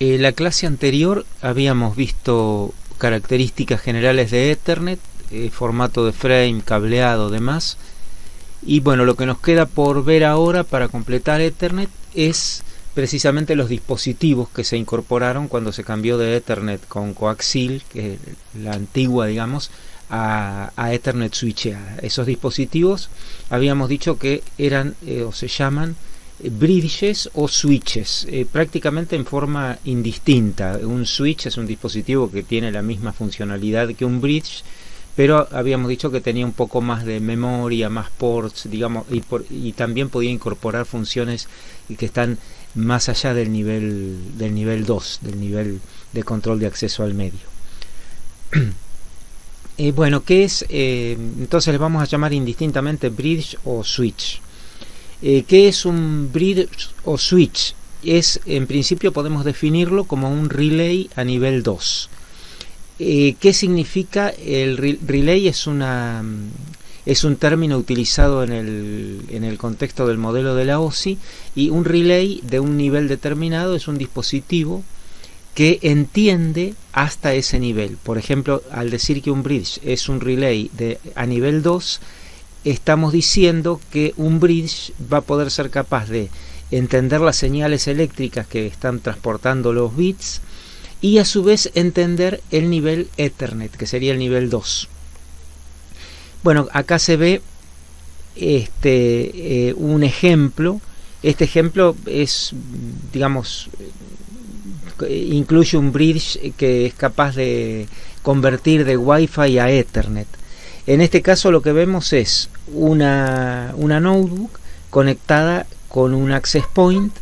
La clase anterior habíamos visto características generales de Ethernet, formato de frame, cableado, demás. Y bueno, lo que nos queda por ver ahora para completar Ethernet es precisamente los dispositivos que se incorporaron cuando se cambió de Ethernet con coaxil, que es la antigua, digamos, a Ethernet switcheada. Esos dispositivos habíamos dicho que eran o se llaman bridges o switches, prácticamente en forma indistinta. Un switch es un dispositivo que tiene la misma funcionalidad que un bridge, pero habíamos dicho que tenía un poco más de memoria, más ports, digamos, y también podía incorporar funciones que están más allá del nivel 2, del nivel de control de acceso al medio. Bueno, ¿qué es? Entonces le vamos a llamar indistintamente bridge o switch. ¿Qué es un bridge o switch? En principio podemos definirlo como un relay a nivel 2. ¿Qué significa el relay? Es un término utilizado en el contexto del modelo de la OSI, y un relay de un nivel determinado es un dispositivo que entiende hasta ese nivel. Por ejemplo, al decir que un bridge es un relay a nivel 2, estamos diciendo que un bridge va a poder ser capaz de entender las señales eléctricas que están transportando los bits y a su vez entender el nivel Ethernet, que sería el nivel 2. Bueno, acá se ve un ejemplo. Este ejemplo es, digamos, incluye un bridge que es capaz de convertir de Wi-Fi a Ethernet. En este caso lo que vemos es una notebook conectada con un access point,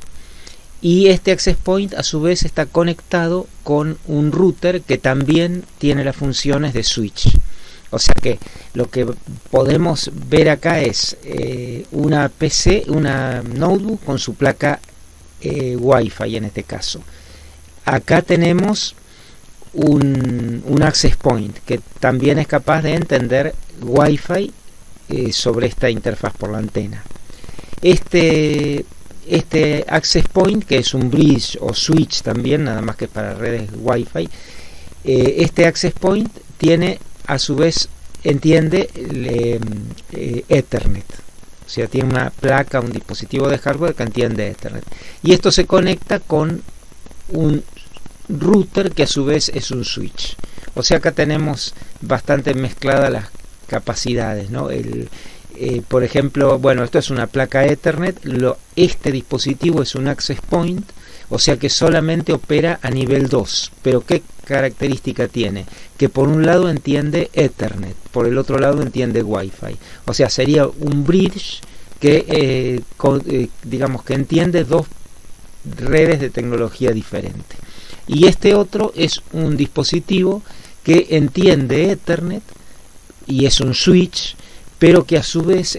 y este access point a su vez está conectado con un router que también tiene las funciones de switch. O sea que lo que podemos ver acá es una PC, una notebook con su placa Wi-Fi en este caso. Acá tenemos un access point que también es capaz de entender Wi-Fi sobre esta interfaz por la antena. Este access point, que es un bridge o switch también, nada más que para redes Wi-Fi, este access point tiene, a su vez, entiende Ethernet. O sea, tiene una placa, un dispositivo de hardware que entiende Ethernet. Y esto se conecta con un router que a su vez es un switch. O sea, acá tenemos bastante mezcladas las capacidades, ¿no? Por ejemplo, bueno, esto es una placa Ethernet, este dispositivo es un access point, o sea que solamente opera a nivel 2. Pero ¿qué característica tiene? Que por un lado entiende Ethernet, por el otro lado entiende Wi-Fi. O sea, sería un bridge que, digamos, que entiende dos redes de tecnología diferente. Y este otro es un dispositivo que entiende Ethernet y es un switch, pero que a su vez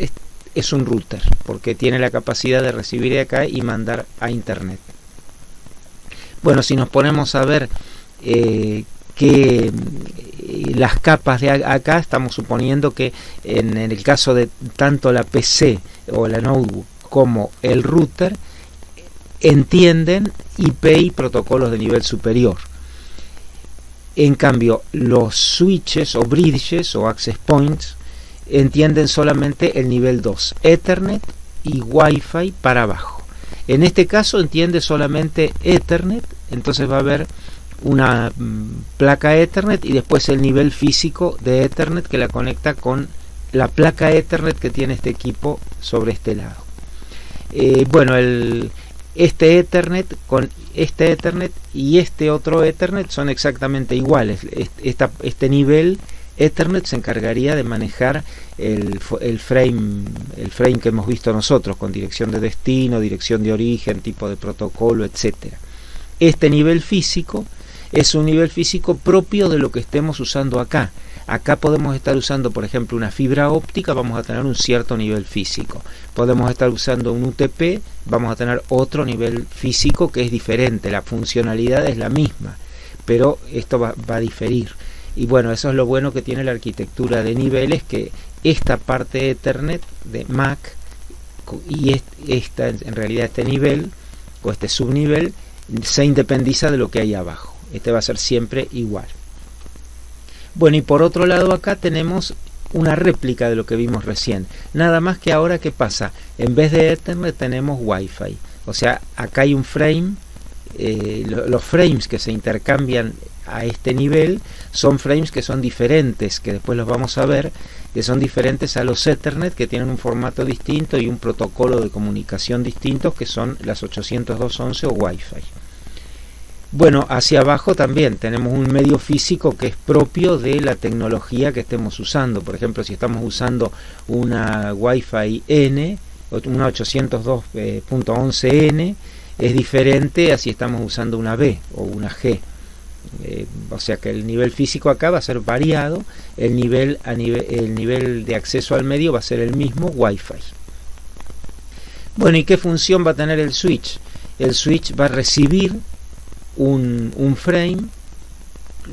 es un router, porque tiene la capacidad de recibir de acá y mandar a internet. Bueno, si nos ponemos a ver las capas de acá, estamos suponiendo que en el caso de tanto la PC o la notebook como el router entienden IP y protocolos de nivel superior. En cambio, los switches o bridges o access points entienden solamente el nivel 2, Ethernet y Wi-Fi para abajo. En este caso entiende solamente Ethernet, entonces va a haber una placa Ethernet y después el nivel físico de Ethernet que la conecta con la placa Ethernet que tiene este equipo sobre este lado. Bueno, este Ethernet con este Ethernet y este otro Ethernet son exactamente iguales. Este nivel Ethernet se encargaría de manejar el frame que hemos visto nosotros, con dirección de destino, dirección de origen, tipo de protocolo, etcétera. Este nivel físico es un nivel físico propio de lo que estemos usando acá. Acá podemos estar usando, por ejemplo, una fibra óptica, vamos a tener un cierto nivel físico. Podemos estar usando un UTP, vamos a tener otro nivel físico que es diferente. La funcionalidad es la misma, pero esto va a diferir. Y bueno, eso es lo bueno que tiene la arquitectura de niveles, que esta parte Ethernet de MAC y en realidad este nivel o este subnivel se independiza de lo que hay abajo. Este va a ser siempre igual. Bueno, y por otro lado acá tenemos una réplica de lo que vimos recién. Nada más que ahora, ¿qué pasa? En vez de Ethernet tenemos Wi-Fi. O sea, acá hay un frame. Los frames que se intercambian a este nivel son frames que son diferentes, que después los vamos a ver, que son diferentes a los Ethernet, que tienen un formato distinto y un protocolo de comunicación distintos, que son las 802.11 o Wi-Fi. Bueno, hacia abajo también tenemos un medio físico que es propio de la tecnología que estemos usando. Por ejemplo, si estamos usando una Wi-Fi N, una 802.11n, es diferente a si estamos usando una B o una G. O sea que el nivel físico acá va a ser variado, el nivel de acceso al medio va a ser el mismo, Wi-Fi. Bueno, ¿y qué función va a tener el switch? El switch va a recibir un frame,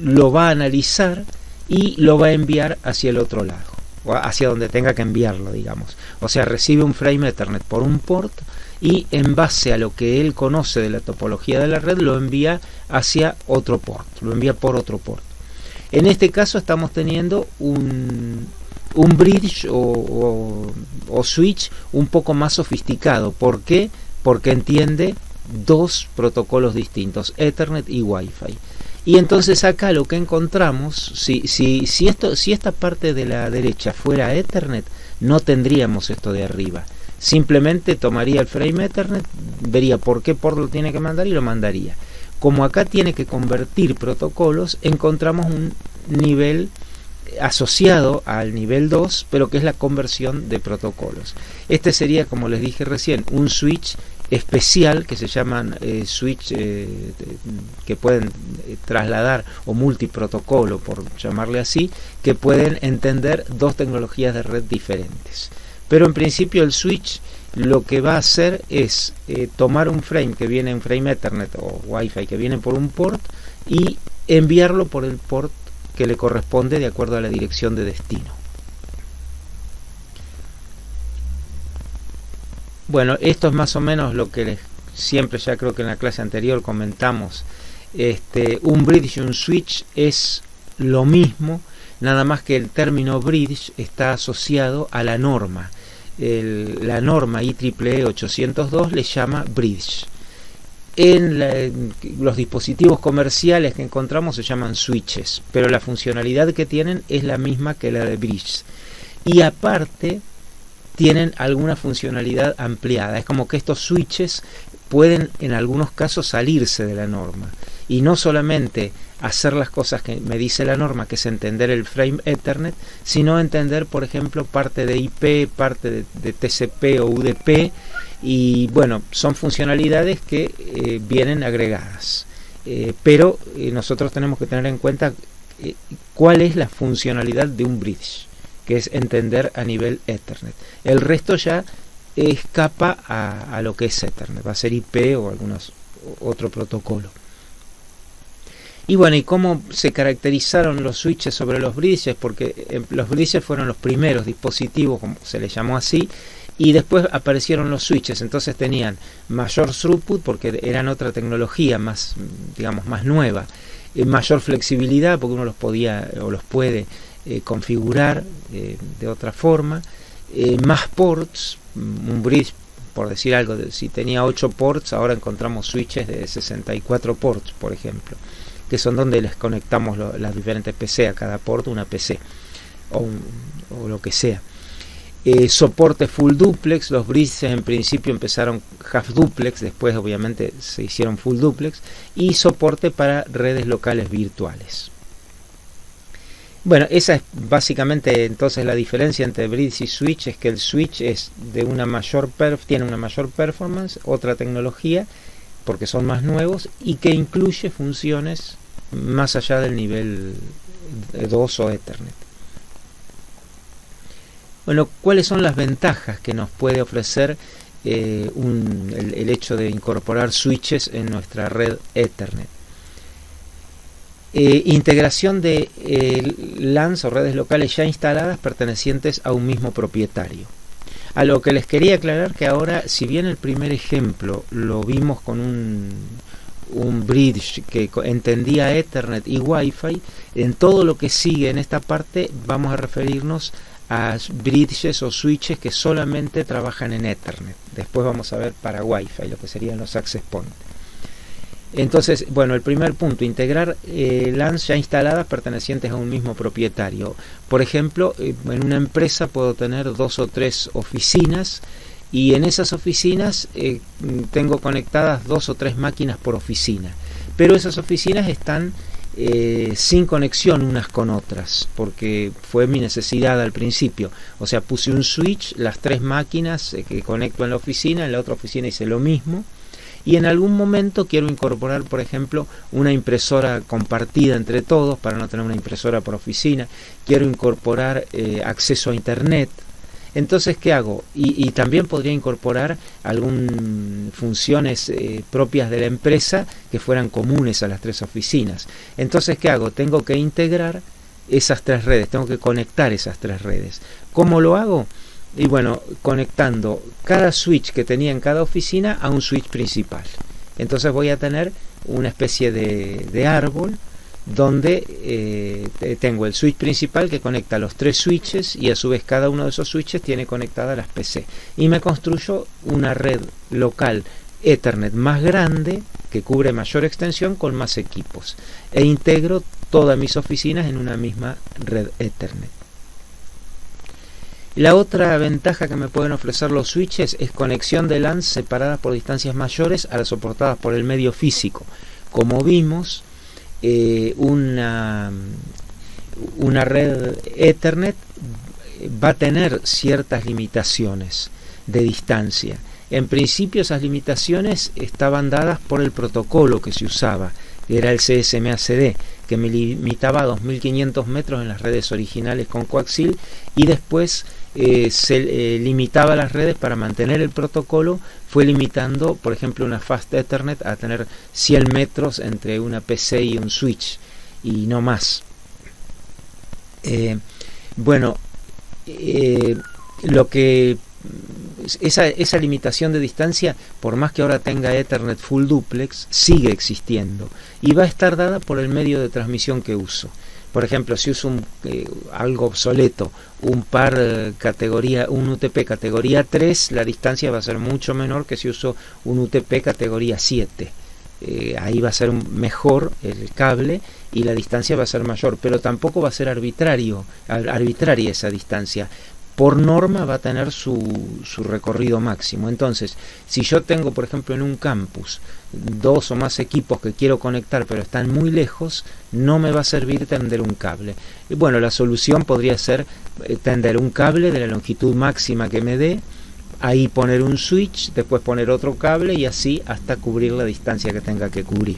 lo va a analizar y lo va a enviar hacia el otro lado, o hacia donde tenga que enviarlo, digamos. O sea, recibe un frame Ethernet por un port y en base a lo que él conoce de la topología de la red lo envía hacia otro port, lo envía por otro port. En este caso estamos teniendo un bridge o switch un poco más sofisticado. ¿Por qué? Porque entiende dos protocolos distintos, Ethernet y Wi-Fi. Y entonces acá lo que encontramos, si esta parte de la derecha fuera Ethernet, no tendríamos esto de arriba. Simplemente tomaría el frame Ethernet, vería por qué port lo tiene que mandar y lo mandaría. Como acá tiene que convertir protocolos, encontramos un nivel asociado al nivel 2, pero que es la conversión de protocolos. Este sería, como les dije recién, un switch especial que se llaman switch que pueden trasladar, o multiprotocolo por llamarle así, que pueden entender dos tecnologías de red diferentes. Pero en principio el switch lo que va a hacer es tomar un frame que viene, un frame Ethernet o Wi-Fi que viene por un port, y enviarlo por el port que le corresponde de acuerdo a la dirección de destino. Bueno, esto es más o menos lo que siempre, ya creo que en la clase anterior comentamos. Un bridge y un switch es lo mismo, nada más que el término bridge está asociado a la norma. La norma IEEE 802 le llama bridge. En los dispositivos comerciales que encontramos se llaman switches, pero la funcionalidad que tienen es la misma que la de bridge. Y aparte tienen alguna funcionalidad ampliada. Es como que estos switches pueden en algunos casos salirse de la norma y no solamente hacer las cosas que me dice la norma, que es entender el frame Ethernet, sino entender, por ejemplo, parte de IP, parte de TCP o UDP, y bueno, son funcionalidades que vienen agregadas. Pero nosotros tenemos que tener en cuenta cuál es la funcionalidad de un bridge, que es entender a nivel Ethernet. El resto ya escapa a lo que es Ethernet, va a ser IP o otro protocolo. Y bueno, ¿y cómo se caracterizaron los switches sobre los bridges? Porque los bridges fueron los primeros dispositivos, como se les llamó así, y después aparecieron los switches. Entonces tenían mayor throughput porque eran otra tecnología más, digamos, más nueva, mayor flexibilidad porque uno los podía o los puede configurar de otra forma, más ports. Un bridge, por decir algo, si tenía 8 ports, ahora encontramos switches de 64 ports, por ejemplo, que son donde les conectamos las diferentes PC, a cada port una PC o lo que sea. Soporte full duplex. Los bridges en principio empezaron half duplex, después obviamente se hicieron full duplex, y soporte para redes locales virtuales. Bueno, esa es básicamente entonces la diferencia entre bridge y switch, es que el switch es de tiene una mayor performance, otra tecnología, porque son más nuevos, y que incluye funciones más allá del nivel 2 o Ethernet. Bueno, ¿cuáles son las ventajas que nos puede ofrecer el hecho de incorporar switches en nuestra red Ethernet? Integración de LANs o redes locales ya instaladas pertenecientes a un mismo propietario. A lo que les quería aclarar que ahora, si bien el primer ejemplo lo vimos con un bridge que entendía Ethernet y Wi-Fi. En todo lo que sigue en esta parte vamos a referirnos a bridges o switches que solamente trabajan en Ethernet. Después vamos a ver para Wi-Fi, lo que serían los access point. Entonces, bueno, el primer punto, integrar LANs ya instaladas pertenecientes a un mismo propietario. Por ejemplo, en una empresa puedo tener 2 o 3 oficinas, y en esas oficinas tengo conectadas 2 o 3 máquinas por oficina, pero esas oficinas están sin conexión unas con otras, porque fue mi necesidad al principio. O sea, puse un switch, las 3 máquinas que conecto en la otra oficina hice lo mismo. Y en algún momento quiero incorporar, por ejemplo, una impresora compartida entre todos para no tener una impresora por oficina. Quiero incorporar acceso a internet. Entonces, ¿qué hago? Y también podría incorporar algunas funciones propias de la empresa que fueran comunes a las 3 oficinas. Entonces, ¿qué hago? Tengo que integrar esas 3 redes, tengo que conectar esas 3 redes. ¿Cómo lo hago? Y bueno, conectando cada switch que tenía en cada oficina a un switch principal. Entonces voy a tener una especie de árbol donde tengo el switch principal que conecta los 3 switches, y a su vez cada uno de esos switches tiene conectadas las PC. Y me construyo una red local Ethernet más grande que cubre mayor extensión con más equipos. E integro todas mis oficinas en una misma red Ethernet. La otra ventaja que me pueden ofrecer los switches es conexión de LANs separadas por distancias mayores a las soportadas por el medio físico. Como vimos, una red Ethernet va a tener ciertas limitaciones de distancia. En principio esas limitaciones estaban dadas por el protocolo que se usaba, que era el CSMA-CD, que me limitaba a 2500 metros en las redes originales con coaxil, y después se limitaba las redes para mantener el protocolo. Fue limitando, por ejemplo, una Fast Ethernet a tener 100 metros entre una PC y un switch, y no más. Lo que esa limitación de distancia, por más que ahora tenga Ethernet Full Duplex, sigue existiendo y va a estar dada por el medio de transmisión que uso. Por ejemplo, si uso algo obsoleto, un UTP categoría 3, la distancia va a ser mucho menor que si uso un UTP categoría 7. Ahí va a ser mejor el cable y la distancia va a ser mayor, pero tampoco va a ser arbitraria esa distancia. Por norma va a tener su recorrido máximo. Entonces, si yo tengo, por ejemplo, en un campus 2 o más equipos que quiero conectar pero están muy lejos, no me va a servir tender un cable. Y bueno, la solución podría ser tender un cable de la longitud máxima que me dé, ahí poner un switch, después poner otro cable y así hasta cubrir la distancia que tenga que cubrir.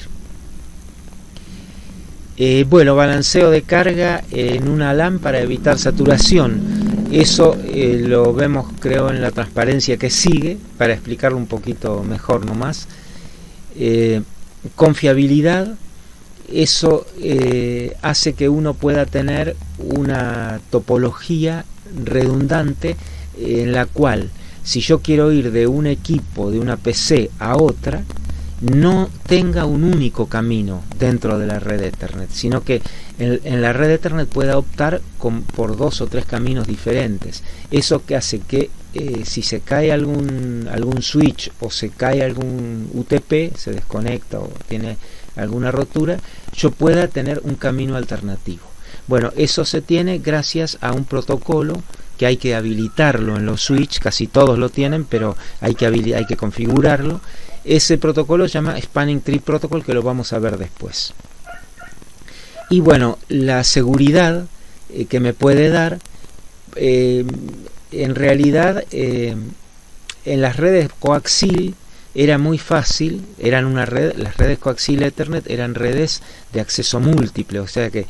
Balanceo de carga en una LAN para evitar saturación. Eso lo vemos, creo, en la transparencia que sigue, para explicarlo un poquito mejor nomás. Confiabilidad. Eso hace que uno pueda tener una topología redundante en la cual, si yo quiero ir de un equipo, de una PC a otra, no tenga un único camino dentro de la red Ethernet, sino que en la red Ethernet pueda optar por 2 o 3 caminos diferentes. Eso que hace que si se cae algún switch o se cae algún UTP, se desconecta o tiene alguna rotura, yo pueda tener un camino alternativo. Bueno, eso se tiene gracias a un protocolo que hay que habilitarlo en los switch, casi todos lo tienen, pero hay que configurarlo. Ese protocolo se llama Spanning Tree Protocol, que lo vamos a ver después. Y bueno, la seguridad que me puede dar, en realidad, en las redes coaxil era muy fácil, las redes coaxil Ethernet eran redes de acceso múltiple, o sea que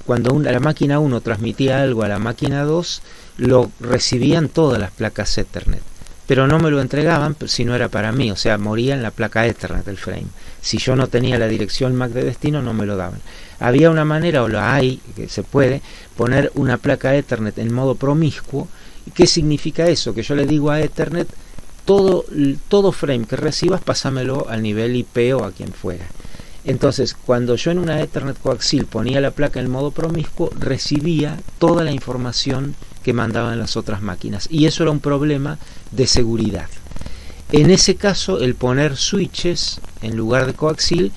cuando la máquina 1 transmitía algo a la máquina 2, lo recibían todas las placas Ethernet, pero no me lo entregaban si no era para mí, o sea, moría en la placa Ethernet del frame. Si yo no tenía la dirección MAC de destino, no me lo daban. Había una manera, o la hay, que se puede, poner una placa Ethernet en modo promiscuo. ¿Qué significa eso? Que yo le digo a Ethernet, todo frame que recibas, pásamelo al nivel IP o a quien fuera. Entonces, cuando yo en una Ethernet coaxil ponía la placa en el modo promiscuo, recibía toda la información que mandaban las otras máquinas, y eso era un problema de seguridad. En ese caso, el poner switches en lugar de coaxil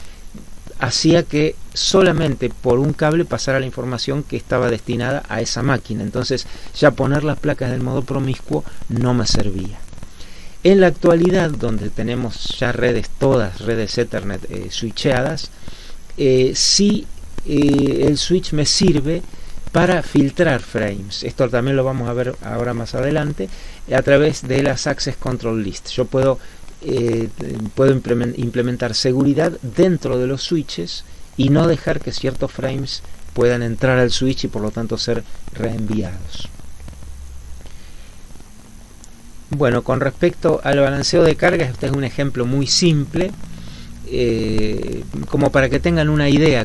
hacía que solamente por un cable pasara la información que estaba destinada a esa máquina. Entonces, ya poner las placas del modo promiscuo no me servía. En la actualidad, donde tenemos ya todas redes Ethernet switcheadas, sí, el switch me sirve para filtrar frames. Esto también lo vamos a ver ahora más adelante, a través de las Access Control List. Yo puedo implementar seguridad dentro de los switches y no dejar que ciertos frames puedan entrar al switch y por lo tanto ser reenviados. Bueno, con respecto al balanceo de carga, este es un ejemplo muy simple, como para que tengan una idea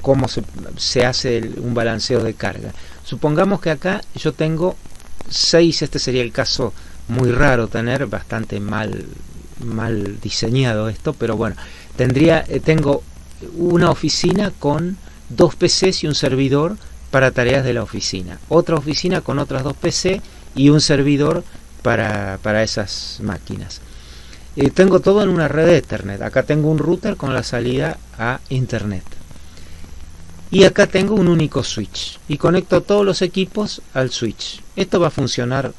cómo se hace un balanceo de carga. Supongamos que acá yo tengo 6, este sería el caso muy raro tener, bastante mal diseñado esto, pero bueno, tengo una oficina con 2 PCs y un servidor para tareas de la oficina, otra oficina con otras 2 PC y un servidor para esas máquinas. Tengo todo en una red Ethernet. Acá tengo un router con la salida a internet, y acá tengo un único switch y conecto todos los equipos al switch. Esto va a funcionar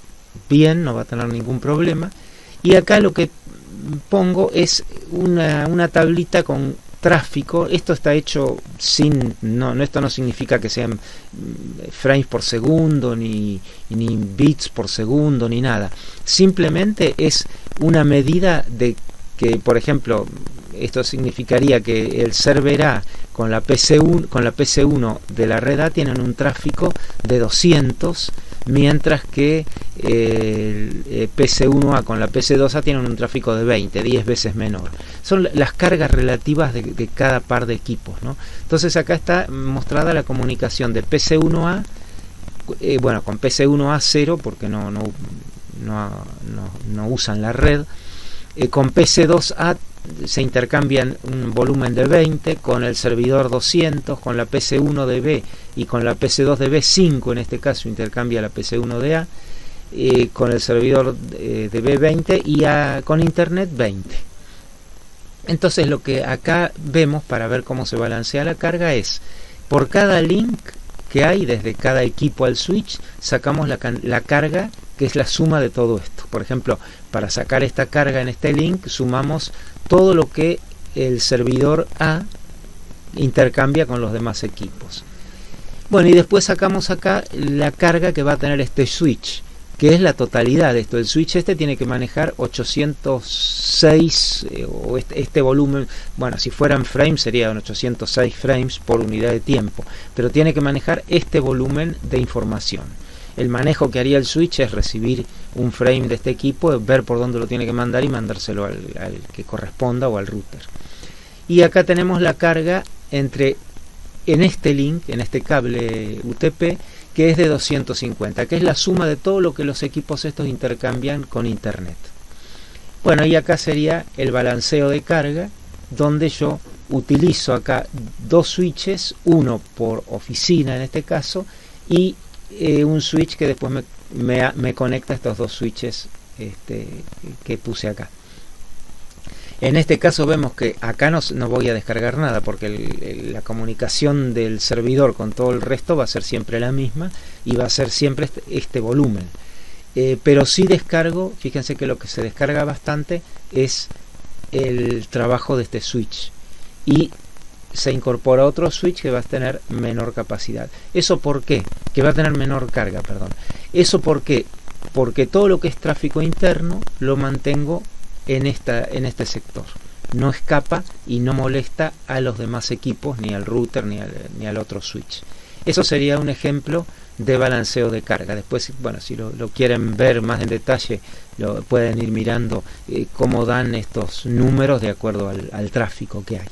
bien, no va a tener ningún problema. Y acá lo que pongo es una tablita con tráfico. Esto está hecho esto no significa que sean frames por segundo ni bits por segundo ni nada, simplemente es una medida de que, por ejemplo, esto significaría que el server A con la PC1 de la red A tienen un tráfico de 200, mientras que el PC1A con la PC2A tienen un tráfico de 10 veces menor. Son las cargas relativas de cada par de equipos, ¿no? Entonces acá está mostrada la comunicación de PC1A, bueno, con PC1A0 porque no usan la red, con PC2A se intercambian un volumen de 20, con el servidor 200, con la PC1 de B y con la PC2 de B 5, en este caso intercambia la PC1 de A, con el servidor de B 20 y con internet 20. Entonces lo que acá vemos para ver cómo se balancea la carga es, por cada link que hay desde cada equipo al switch, sacamos la carga, que es la suma de todo esto. Por ejemplo, para sacar esta carga en este link, sumamos todo lo que el servidor A intercambia con los demás equipos. Bueno, y después sacamos acá la carga que va a tener este switch, que es la totalidad de esto. El switch tiene que manejar 806, o este volumen, bueno, si fueran frames serían 806 frames por unidad de tiempo, pero tiene que manejar este volumen de información. El manejo que haría el switch es recibir un frame de este equipo, ver por dónde lo tiene que mandar y mandárselo al que corresponda o al router. Y acá tenemos la carga en este link, en este cable UTP, que es de 250, que es la suma de todo lo que los equipos estos intercambian con internet. Bueno, y acá sería el balanceo de carga, donde yo utilizo acá 2 switches, uno por oficina en este caso, y un switch que después me conecta a estos 2 switches que puse acá. En este caso vemos que acá no voy a descargar nada, porque la comunicación del servidor con todo el resto va a ser siempre la misma y va a ser siempre este volumen. Pero sí descargo, fíjense que lo que se descarga bastante es el trabajo de este switch, y se incorpora otro switch que va a tener menor capacidad. ¿Eso por qué? Que va a tener menor carga, perdón. ¿Eso por qué? Porque todo lo que es tráfico interno lo mantengo en este sector. No escapa y no molesta a los demás equipos, ni al router ni al otro switch. Eso sería un ejemplo de balanceo de carga. Después, bueno, si lo quieren ver más en detalle, lo pueden ir mirando cómo dan estos números de acuerdo al tráfico que hay.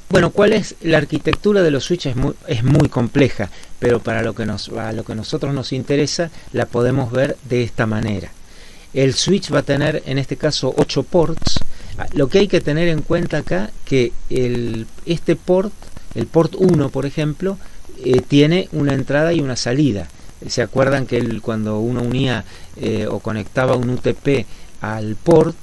Bueno, ¿cuál es la arquitectura de los switches? Es muy compleja, pero para a lo que nosotros nos interesa, la podemos ver de esta manera. El switch va a tener, en este caso, 8 ports. Lo que hay que tener en cuenta acá, que este port, el port 1, por ejemplo, tiene una entrada y una salida. ¿Se acuerdan que cuando uno unía o conectaba un UTP al port,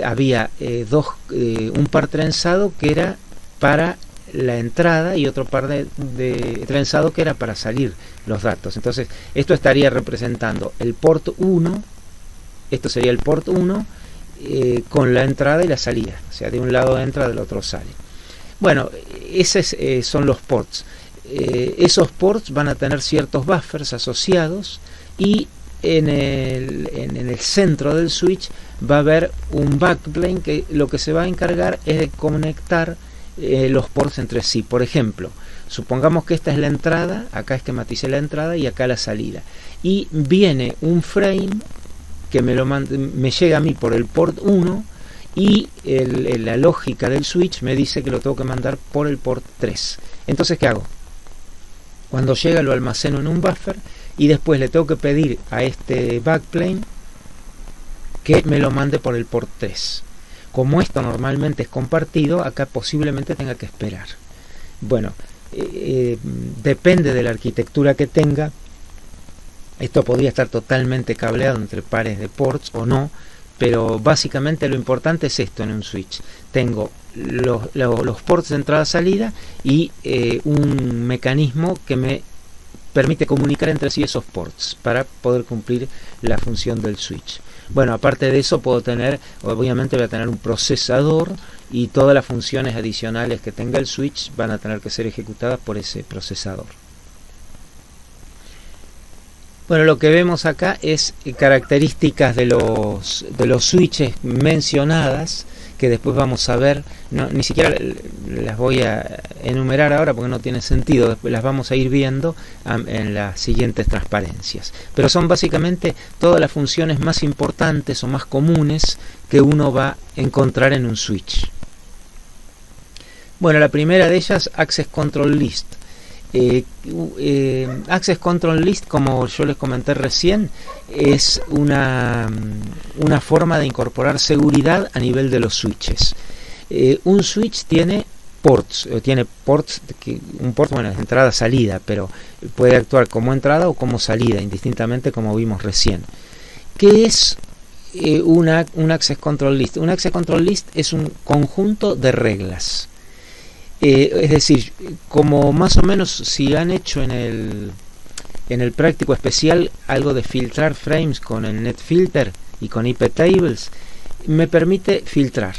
había un par trenzado que era para la entrada y otro par de trenzado que era para salir los datos? Entonces esto estaría representando el port 1, esto sería el port 1 con la entrada y la salida, o sea, de un lado entra, del otro sale. Bueno, esos son los ports. Esos ports van a tener ciertos buffers asociados, y en el centro del switch va a haber un backplane que lo que se va a encargar es de conectar los ports entre sí. Por ejemplo, supongamos que esta es la entrada, acá esquematicé la entrada y acá la salida, y viene un frame que me llega a mí por el port 1, y la lógica del switch me dice que lo tengo que mandar por el port 3. Entonces, ¿qué hago? Cuando llega lo almaceno en un buffer, y después le tengo que pedir a este backplane que me lo mande por el port 3. Como esto normalmente es compartido, acá posiblemente tenga que esperar. Bueno, depende de la arquitectura que tenga. Esto podría estar totalmente cableado entre pares de ports o no, pero básicamente lo importante es esto en un switch. Tengo los ports de entrada-salida y un mecanismo que me permite comunicar entre sí esos ports para poder cumplir la función del switch. Bueno, aparte de eso obviamente voy a tener un procesador, y todas las funciones adicionales que tenga el switch van a tener que ser ejecutadas por ese procesador. Bueno, lo que vemos acá es características de los switches mencionadas, que después vamos a ver. Ni siquiera las voy a enumerar ahora porque no tiene sentido, después las vamos a ir viendo en las siguientes transparencias. Pero son básicamente todas las funciones más importantes o más comunes que uno va a encontrar en un switch. Bueno, la primera de ellas, Access Control List. Access Control List, como yo les comenté recién, es una forma de incorporar seguridad a nivel de los switches. Un switch tiene ports, un port, bueno, es entrada-salida, pero puede actuar como entrada o como salida, indistintamente, como vimos recién. ¿Qué es un Access Control List? Un Access Control List es un conjunto de reglas. Es decir, como más o menos si han hecho en el práctico especial algo de filtrar frames con el NetFilter y con IP Tables, me permite filtrar.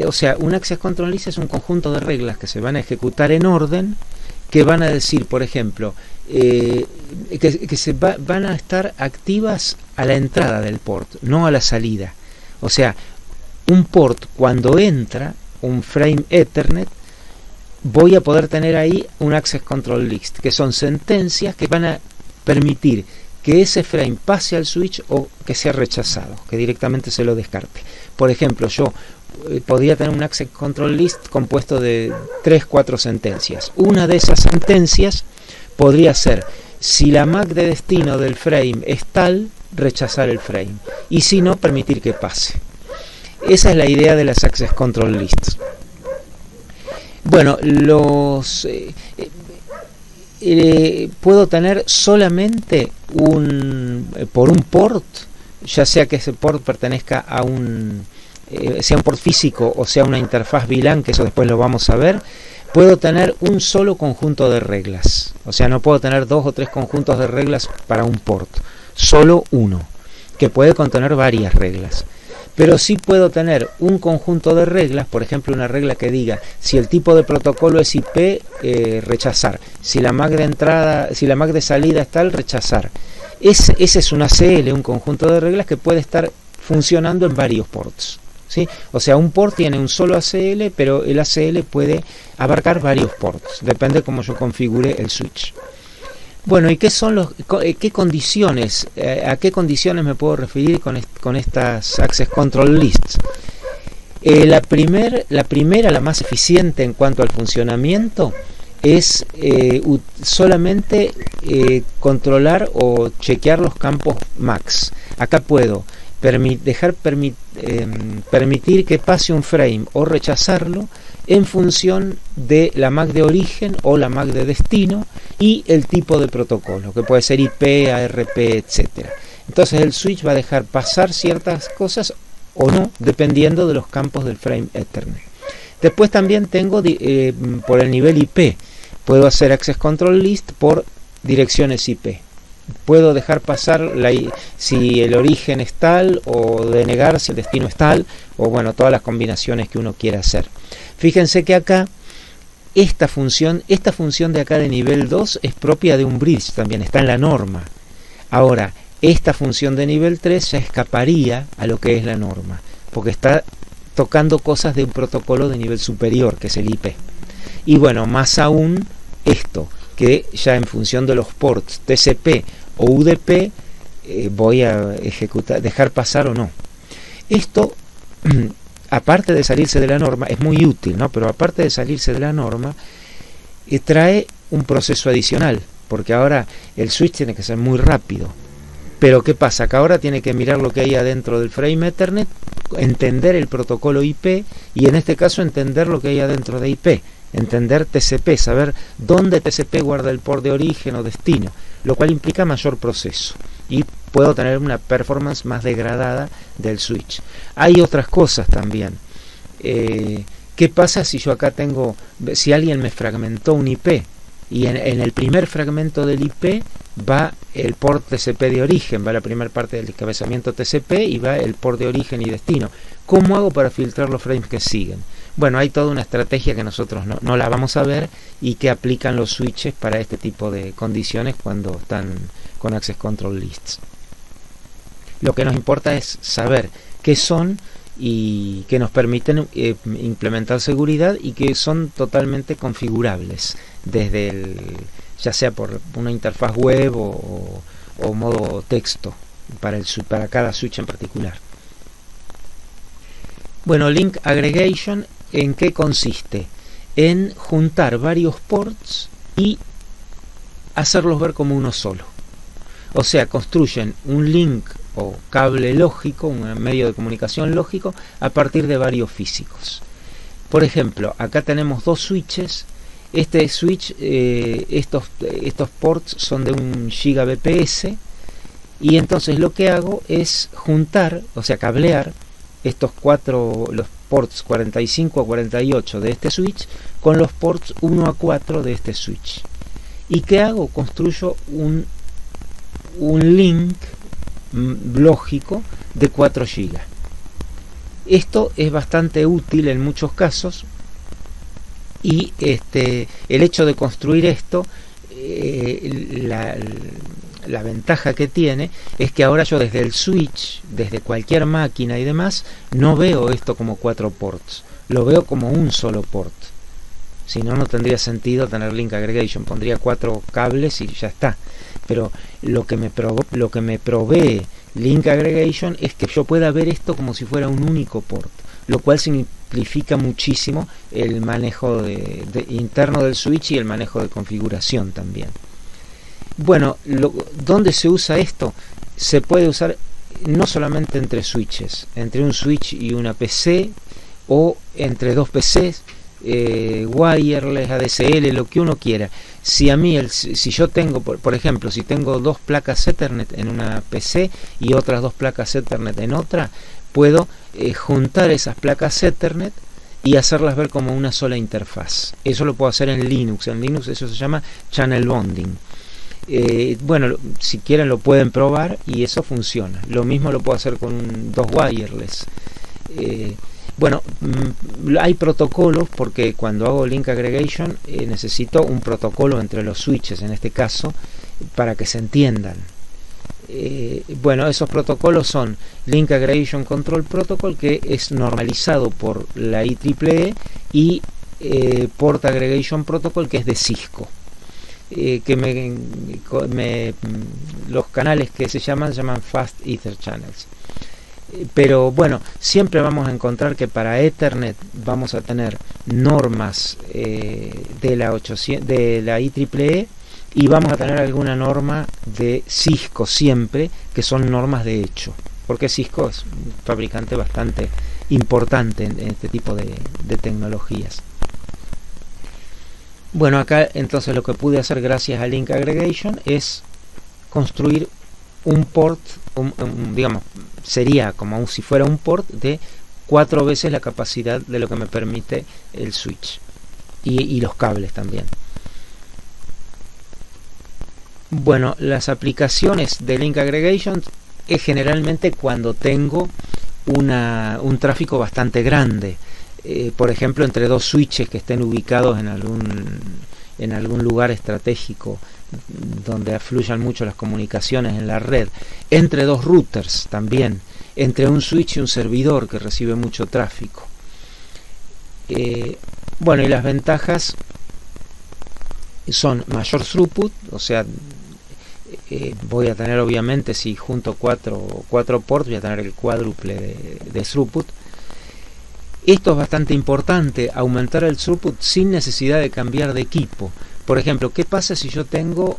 O sea, un Access Control List es un conjunto de reglas que se van a ejecutar en orden, que van a decir, por ejemplo, van a estar activas a la entrada del port, no a la salida. O sea, un port cuando entra, un frame Ethernet, voy a poder tener ahí un Access Control List, que son sentencias que van a permitir que ese frame pase al switch o que sea rechazado, que directamente se lo descarte. Por ejemplo, yo podría tener un Access Control List compuesto de 3-4 sentencias. Una de esas sentencias podría ser: si la MAC de destino del frame es tal, rechazar el frame, y si no, permitir que pase. Esa es la idea de las Access Control Lists. Bueno, puedo tener solamente por un port, ya sea que ese port pertenezca a sea un port físico o sea una interfaz VLAN, que eso después lo vamos a ver. Puedo tener un solo conjunto de reglas, o sea, no puedo tener 2 o 3 conjuntos de reglas para un port, solo uno, que puede contener varias reglas. Pero sí puedo tener un conjunto de reglas, por ejemplo, una regla que diga: si el tipo de protocolo es IP, rechazar; si la MAC de entrada, si la MAC de salida es tal, rechazar. Ese es un ACL, un conjunto de reglas que puede estar funcionando en varios ports, ¿sí? O sea, un port tiene un solo ACL, pero el ACL puede abarcar varios ports, depende cómo yo configure el switch. Bueno, ¿y qué son qué condiciones, a qué condiciones me puedo referir con estas Access Control Lists? La primera, la más eficiente en cuanto al funcionamiento, es solamente controlar o chequear los campos max. Acá puedo permitir que pase un frame o rechazarlo en función de la MAC de origen o la MAC de destino y el tipo de protocolo, que puede ser IP, ARP, etc. Entonces el switch va a dejar pasar ciertas cosas o no, dependiendo de los campos del frame Ethernet. Después también tengo por el nivel IP, puedo hacer Access Control List por direcciones IP. Puedo dejar pasar si el origen es tal, o denegar si el destino es tal, o bueno, todas las combinaciones que uno quiera hacer. Fíjense que acá esta función de acá de nivel 2 es propia de un bridge también, está en la norma. Ahora, esta función de nivel 3 ya escaparía a lo que es la norma, porque está tocando cosas de un protocolo de nivel superior, que es el IP. Y bueno, más aún esto, que ya en función de los ports TCP o UDP voy a dejar pasar o no. Esto, aparte de salirse de la norma, es muy útil, ¿no? Pero aparte de salirse de la norma, trae un proceso adicional, porque ahora el switch tiene que ser muy rápido. Pero ¿qué pasa? Que ahora tiene que mirar lo que hay adentro del frame Ethernet, entender el protocolo IP y en este caso entender lo que hay adentro de IP, entender TCP, saber dónde TCP guarda el port de origen o destino, lo cual implica mayor proceso y puedo tener una performance más degradada del switch. Hay otras cosas también. ¿Qué pasa si yo acá si alguien me fragmentó un IP y en el primer fragmento del IP va el port TCP de origen, va la primera parte del encabezamiento TCP y va el port de origen y destino? ¿Cómo hago para filtrar los frames que siguen? Bueno, hay toda una estrategia que nosotros no la vamos a ver y que aplican los switches para este tipo de condiciones cuando están con Access Control Lists. Lo que nos importa es saber qué son y que nos permiten implementar seguridad y que son totalmente configurables desde ya sea por una interfaz web o modo texto para cada switch en particular. Bueno, Link Aggregation, ¿en qué consiste? En juntar varios ports y hacerlos ver como uno solo. O sea, construyen un link o cable lógico, un medio de comunicación lógico, a partir de varios físicos. Por ejemplo, acá tenemos dos switches. Este switch, estos ports son de 1 Gbps, y entonces lo que hago es juntar, o sea, cablear los ports 45 a 48 de este switch con los ports 1 a 4 de este switch. ¿Y qué hago? Construyo un link lógico de 4 GB. Esto es bastante útil en muchos casos y el hecho de construir esto, la ventaja que tiene es que ahora yo desde el switch, desde cualquier máquina y demás, no veo esto como 4 ports, lo veo como un solo port. Si no, no tendría sentido tener Link Aggregation, pondría 4 cables y ya está. Pero lo que me provee Link Aggregation es que yo pueda ver esto como si fuera un único port, lo cual simplifica muchísimo el manejo interno del switch y el manejo de configuración también. Bueno, ¿dónde se usa esto? Se puede usar no solamente entre switches, entre un switch y una PC, o entre dos PCs, wireless, ADSL, lo que uno quiera. Si yo tengo, por ejemplo, si tengo 2 placas Ethernet en una PC y otras 2 placas Ethernet en otra, puedo juntar esas placas Ethernet y hacerlas ver como una sola interfaz. Eso lo puedo hacer en Linux. En Linux eso se llama Channel Bonding. Bueno, si quieren lo pueden probar y eso funciona. Lo mismo lo puedo hacer con 2 wireless. Bueno, hay protocolos, porque cuando hago Link Aggregation necesito un protocolo entre los switches, en este caso, para que se entiendan. Bueno, esos protocolos son Link Aggregation Control Protocol, que es normalizado por la IEEE, y Port Aggregation Protocol, que es de Cisco. Los canales que se llaman Fast Ether Channels. Pero bueno, siempre vamos a encontrar que para Ethernet vamos a tener normas de la IEEE, y vamos a tener alguna norma de Cisco siempre, que son normas de hecho, porque Cisco es un fabricante bastante importante en este tipo de tecnologías. Bueno, acá entonces lo que pude hacer gracias a Link Aggregation es construir un port, digamos, sería como si fuera un port de 4 veces la capacidad de lo que me permite el switch y los cables también. Bueno, las aplicaciones de Link Aggregation es generalmente cuando tengo un tráfico bastante grande, por ejemplo entre dos switches que estén ubicados en algún lugar estratégico donde afluyan mucho las comunicaciones en la red, entre dos routers también, entre un switch y un servidor que recibe mucho tráfico. Bueno, y las ventajas son mayor throughput, o sea, voy a tener obviamente, si junto cuatro ports, voy a tener el cuádruple de throughput. Esto es bastante importante, aumentar el throughput sin necesidad de cambiar de equipo. Por ejemplo, ¿qué pasa si yo tengo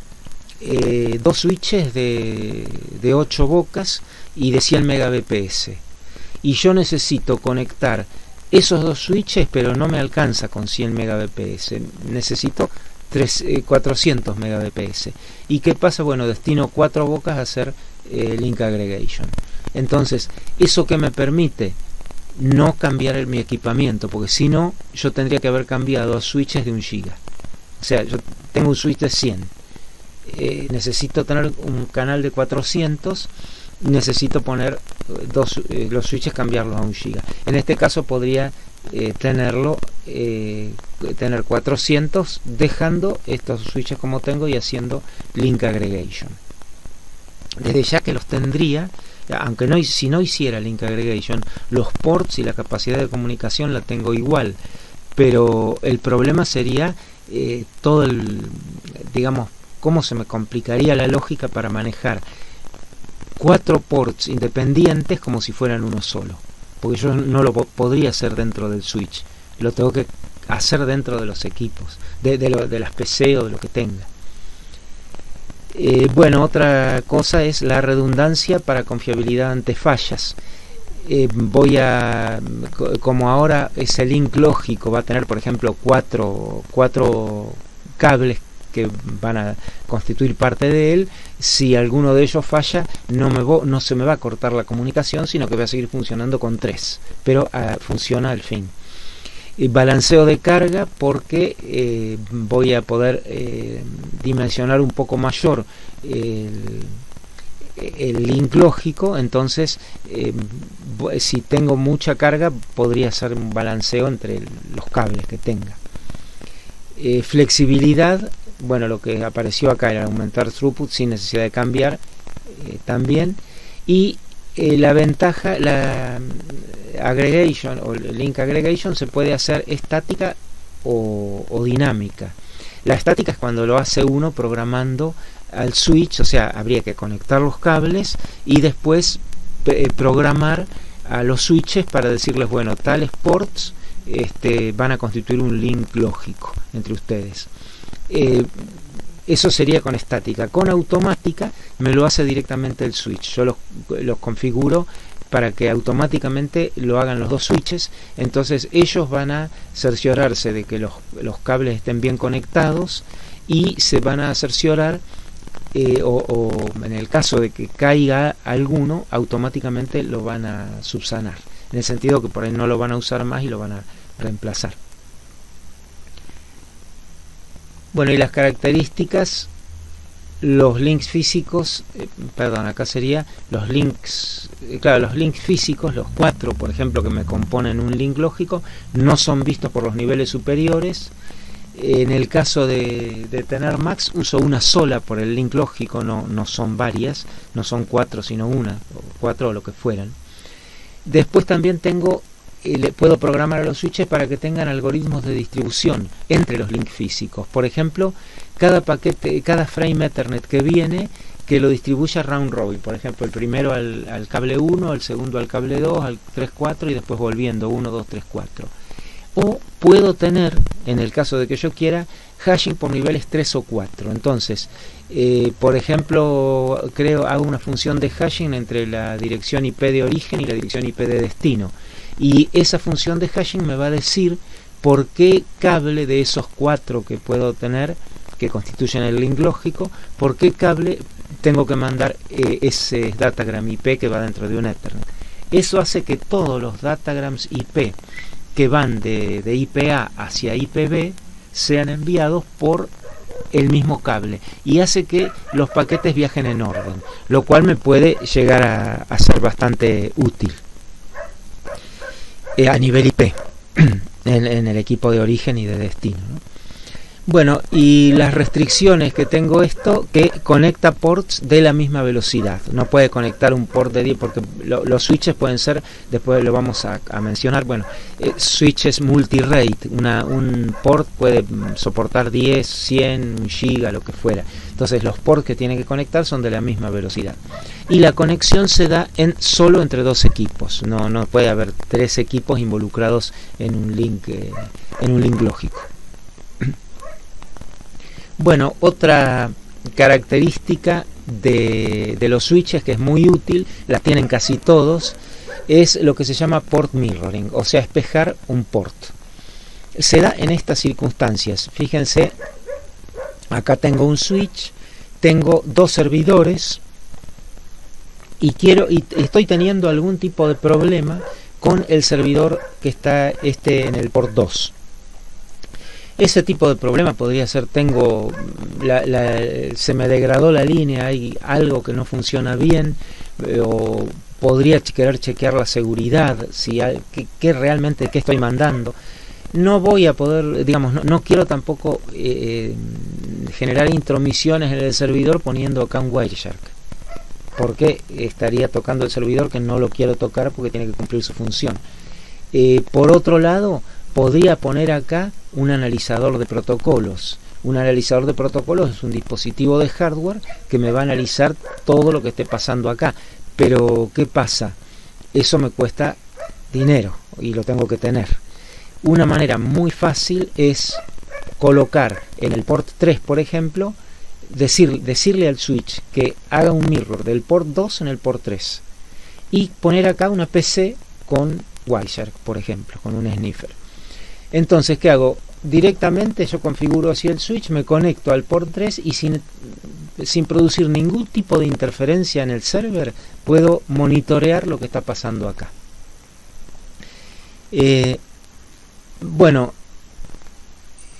dos switches de 8 bocas y de 100 Mbps? Y yo necesito conectar esos dos switches, pero no me alcanza con 100 Mbps. Necesito 400 Mbps. ¿Y qué pasa? Bueno, destino 4 bocas a hacer Link Aggregation. Entonces, ¿eso qué me permite? No cambiar mi equipamiento, porque si no, yo tendría que haber cambiado a switches de 1 GB. O sea, yo tengo un switch de 100. Necesito tener un canal de 400. Necesito poner los switches, cambiarlos a 1 GB. En este caso podría tener 400, dejando estos switches como tengo y haciendo Link Aggregation. Desde ya que los tendría, aunque si no hiciera Link Aggregation, los ports y la capacidad de comunicación la tengo igual, pero el problema sería digamos, cómo se me complicaría la lógica para manejar 4 ports independientes como si fueran uno solo, porque yo no lo podría hacer dentro del switch, lo tengo que hacer dentro de los equipos, de las PC o de lo que tenga. Bueno, otra cosa es la redundancia para confiabilidad ante fallas. Como ahora ese link lógico va a tener, por ejemplo, cuatro cables que van a constituir parte de él, si alguno de ellos falla, no se me va a cortar la comunicación, sino que va a seguir funcionando con 3, pero funciona al fin. Balanceo de carga, porque voy a poder dimensionar un poco mayor el link lógico, entonces si tengo mucha carga podría hacer un balanceo entre los cables que tenga. Flexibilidad, bueno, lo que apareció acá era aumentar throughput sin necesidad de cambiar también. Y la ventaja, la aggregation o link aggregation se puede hacer estática o dinámica. La estática es cuando lo hace uno programando al switch, o sea, habría que conectar los cables y después programar a los switches para decirles, bueno, tales ports van a constituir un link lógico entre ustedes. Eso sería con estática. Con automática me lo hace directamente el switch. Yo los configuro para que automáticamente lo hagan los dos switches. Entonces ellos van a cerciorarse de que los cables estén bien conectados y se van a cerciorar o en el caso de que caiga alguno, automáticamente lo van a subsanar, en el sentido que por ahí no lo van a usar más y lo van a reemplazar. Bueno, y las características, los links físicos, acá sería los links, los links físicos, los 4 por ejemplo que me componen un link lógico, no son vistos por los niveles superiores. En el caso de tener Max, uso una sola por el link lógico, no son varias, no son 4 sino una, o 4 o lo que fueran. Después también puedo programar a los switches para que tengan algoritmos de distribución entre los links físicos. Por ejemplo, cada frame Ethernet que viene que lo distribuya round robin, por ejemplo, el primero al cable 1, el segundo al cable 2, al 3, 4 y después volviendo 1, 2, 3, 4. O puedo tener, en el caso de que yo quiera, hashing por niveles 3 o 4. Entonces, por ejemplo, hago una función de hashing entre la dirección IP de origen y la dirección IP de destino. Y esa función de hashing me va a decir por qué cable de esos 4 que puedo tener, que constituyen el link lógico, por qué cable tengo que mandar ese datagram IP que va dentro de un Ethernet. Eso hace que todos los datagrams IP que van de IPA hacia IPB sean enviados por el mismo cable y hace que los paquetes viajen en orden, lo cual me puede llegar a ser bastante útil a nivel IP en el equipo de origen y de destino, ¿no? Bueno, y las restricciones que tengo esto, que conecta ports de la misma velocidad. No puede conectar un port de 10 porque los switches pueden ser, después lo vamos a mencionar, bueno, switches multi-rate. Un port puede soportar 10, 100, 1 giga, lo que fuera. Entonces los ports que tiene que conectar son de la misma velocidad. Y la conexión se da solo entre 2 equipos. No puede haber 3 equipos involucrados en un link lógico. Bueno, otra característica de los switches que es muy útil, la tienen casi todos, es lo que se llama port mirroring, o sea, espejar un port. Se da en estas circunstancias. Fíjense, acá tengo un switch, tengo 2 servidores y estoy teniendo algún tipo de problema con el servidor que está en el port 2. Ese tipo de problema podría ser, se me degradó la línea, hay algo que no funciona bien, o podría querer chequear la seguridad, si qué realmente qué estoy mandando. No voy a poder, digamos, no quiero tampoco generar intromisiones en el servidor poniendo acá un Wireshark, porque estaría tocando el servidor que no lo quiero tocar porque tiene que cumplir su función. Por otro lado, podría poner acá un analizador de protocolos. Un analizador de protocolos es un dispositivo de hardware que me va a analizar todo lo que esté pasando acá. Pero, ¿qué pasa? Eso me cuesta dinero y lo tengo que tener. Una manera muy fácil es colocar en el port 3, por ejemplo, decirle al switch que haga un mirror del port 2 en el port 3 y poner acá una PC con Wireshark, por ejemplo, con un sniffer. Entonces, ¿qué hago? Directamente yo configuro así el switch, me conecto al port 3 y sin producir ningún tipo de interferencia en el server, puedo monitorear lo que está pasando acá. Bueno,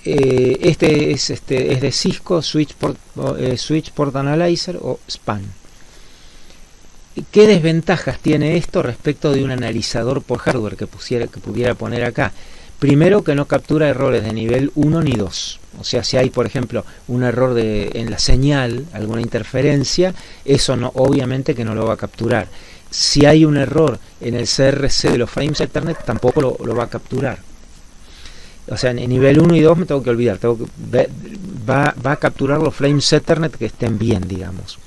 este es de Cisco, Switch Port Analyzer o SPAN. ¿Qué desventajas tiene esto respecto de un analizador por hardware que pudiera poner acá? Primero, que no captura errores de nivel 1 ni 2. O sea, si hay, por ejemplo, un error en la señal, alguna interferencia, eso obviamente que no lo va a capturar. Si hay un error en el CRC de los frames Ethernet, tampoco lo va a capturar. O sea, en nivel 1 y 2 me tengo que olvidar. Va a capturar los frames Ethernet que estén bien, digamos.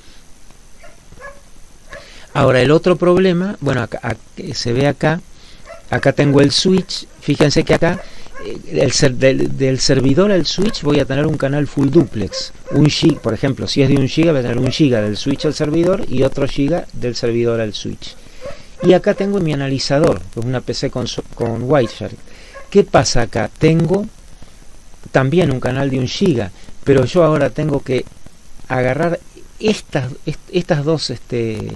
Ahora, el otro problema, bueno, se ve acá tengo el switch. Fíjense que acá del servidor al switch voy a tener un canal full duplex. Por ejemplo, si es de 1 giga, voy a tener 1 giga del switch al servidor y otro giga del servidor al switch. Y acá tengo mi analizador, que es una PC con Wireshark. ¿Qué pasa acá? Tengo también un canal de 1 giga, pero yo ahora tengo que agarrar estas dos este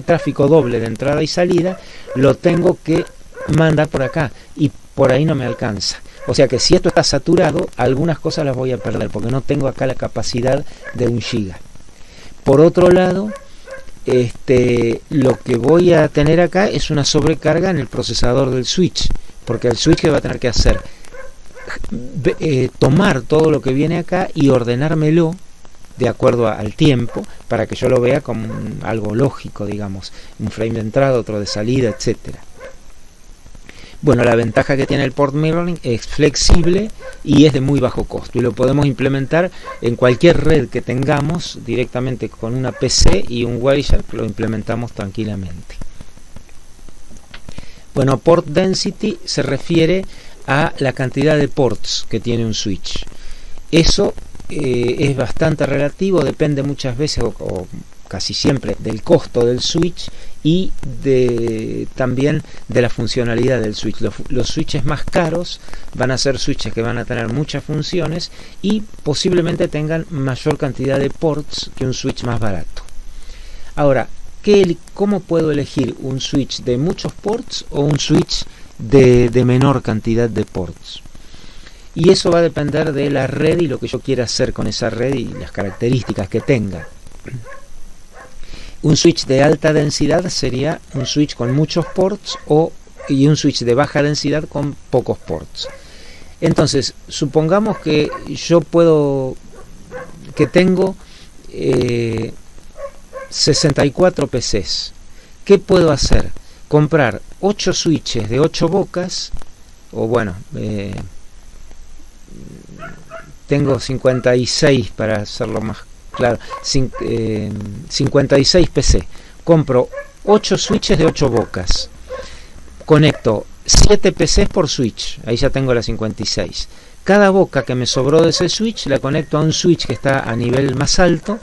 tráfico doble de entrada y salida, lo tengo que mandar por acá y por ahí no me alcanza. O sea que si esto está saturado, algunas cosas las voy a perder porque no tengo acá la capacidad de 1 giga. Por otro lado, lo que voy a tener acá es una sobrecarga en el procesador del switch, porque el switch que va a tener que hacer tomar todo lo que viene acá y ordenármelo de acuerdo al tiempo para que yo lo vea como algo lógico, digamos, un frame de entrada, otro de salida, etcétera. Bueno, la ventaja que tiene el port mirroring es flexible y es de muy bajo costo, y lo podemos implementar en cualquier red que tengamos directamente con una PC y un Wireshark, lo implementamos tranquilamente. Bueno, port density se refiere a la cantidad de ports que tiene un switch. Eso es bastante relativo, depende muchas veces o casi siempre del costo del switch y también de la funcionalidad del switch. Los switches más caros van a ser switches que van a tener muchas funciones y posiblemente tengan mayor cantidad de ports que un switch más barato. Ahora, ¿cómo puedo elegir un switch de muchos ports o un switch de menor cantidad de ports? Y eso va a depender de la red y lo que yo quiera hacer con esa red y las características que tenga. Un switch de alta densidad sería un switch con muchos ports y un switch de baja densidad con pocos ports. Entonces, supongamos que yo tengo 64 PCs. ¿Qué puedo hacer? Comprar 8 switches de 8 bocas, o bueno, tengo 56 para hacerlo más claro, 56 PC. Compro 8 switches de 8 bocas. Conecto 7 PCs por switch. Ahí ya tengo las 56. Cada boca que me sobró de ese switch la conecto a un switch que está a nivel más alto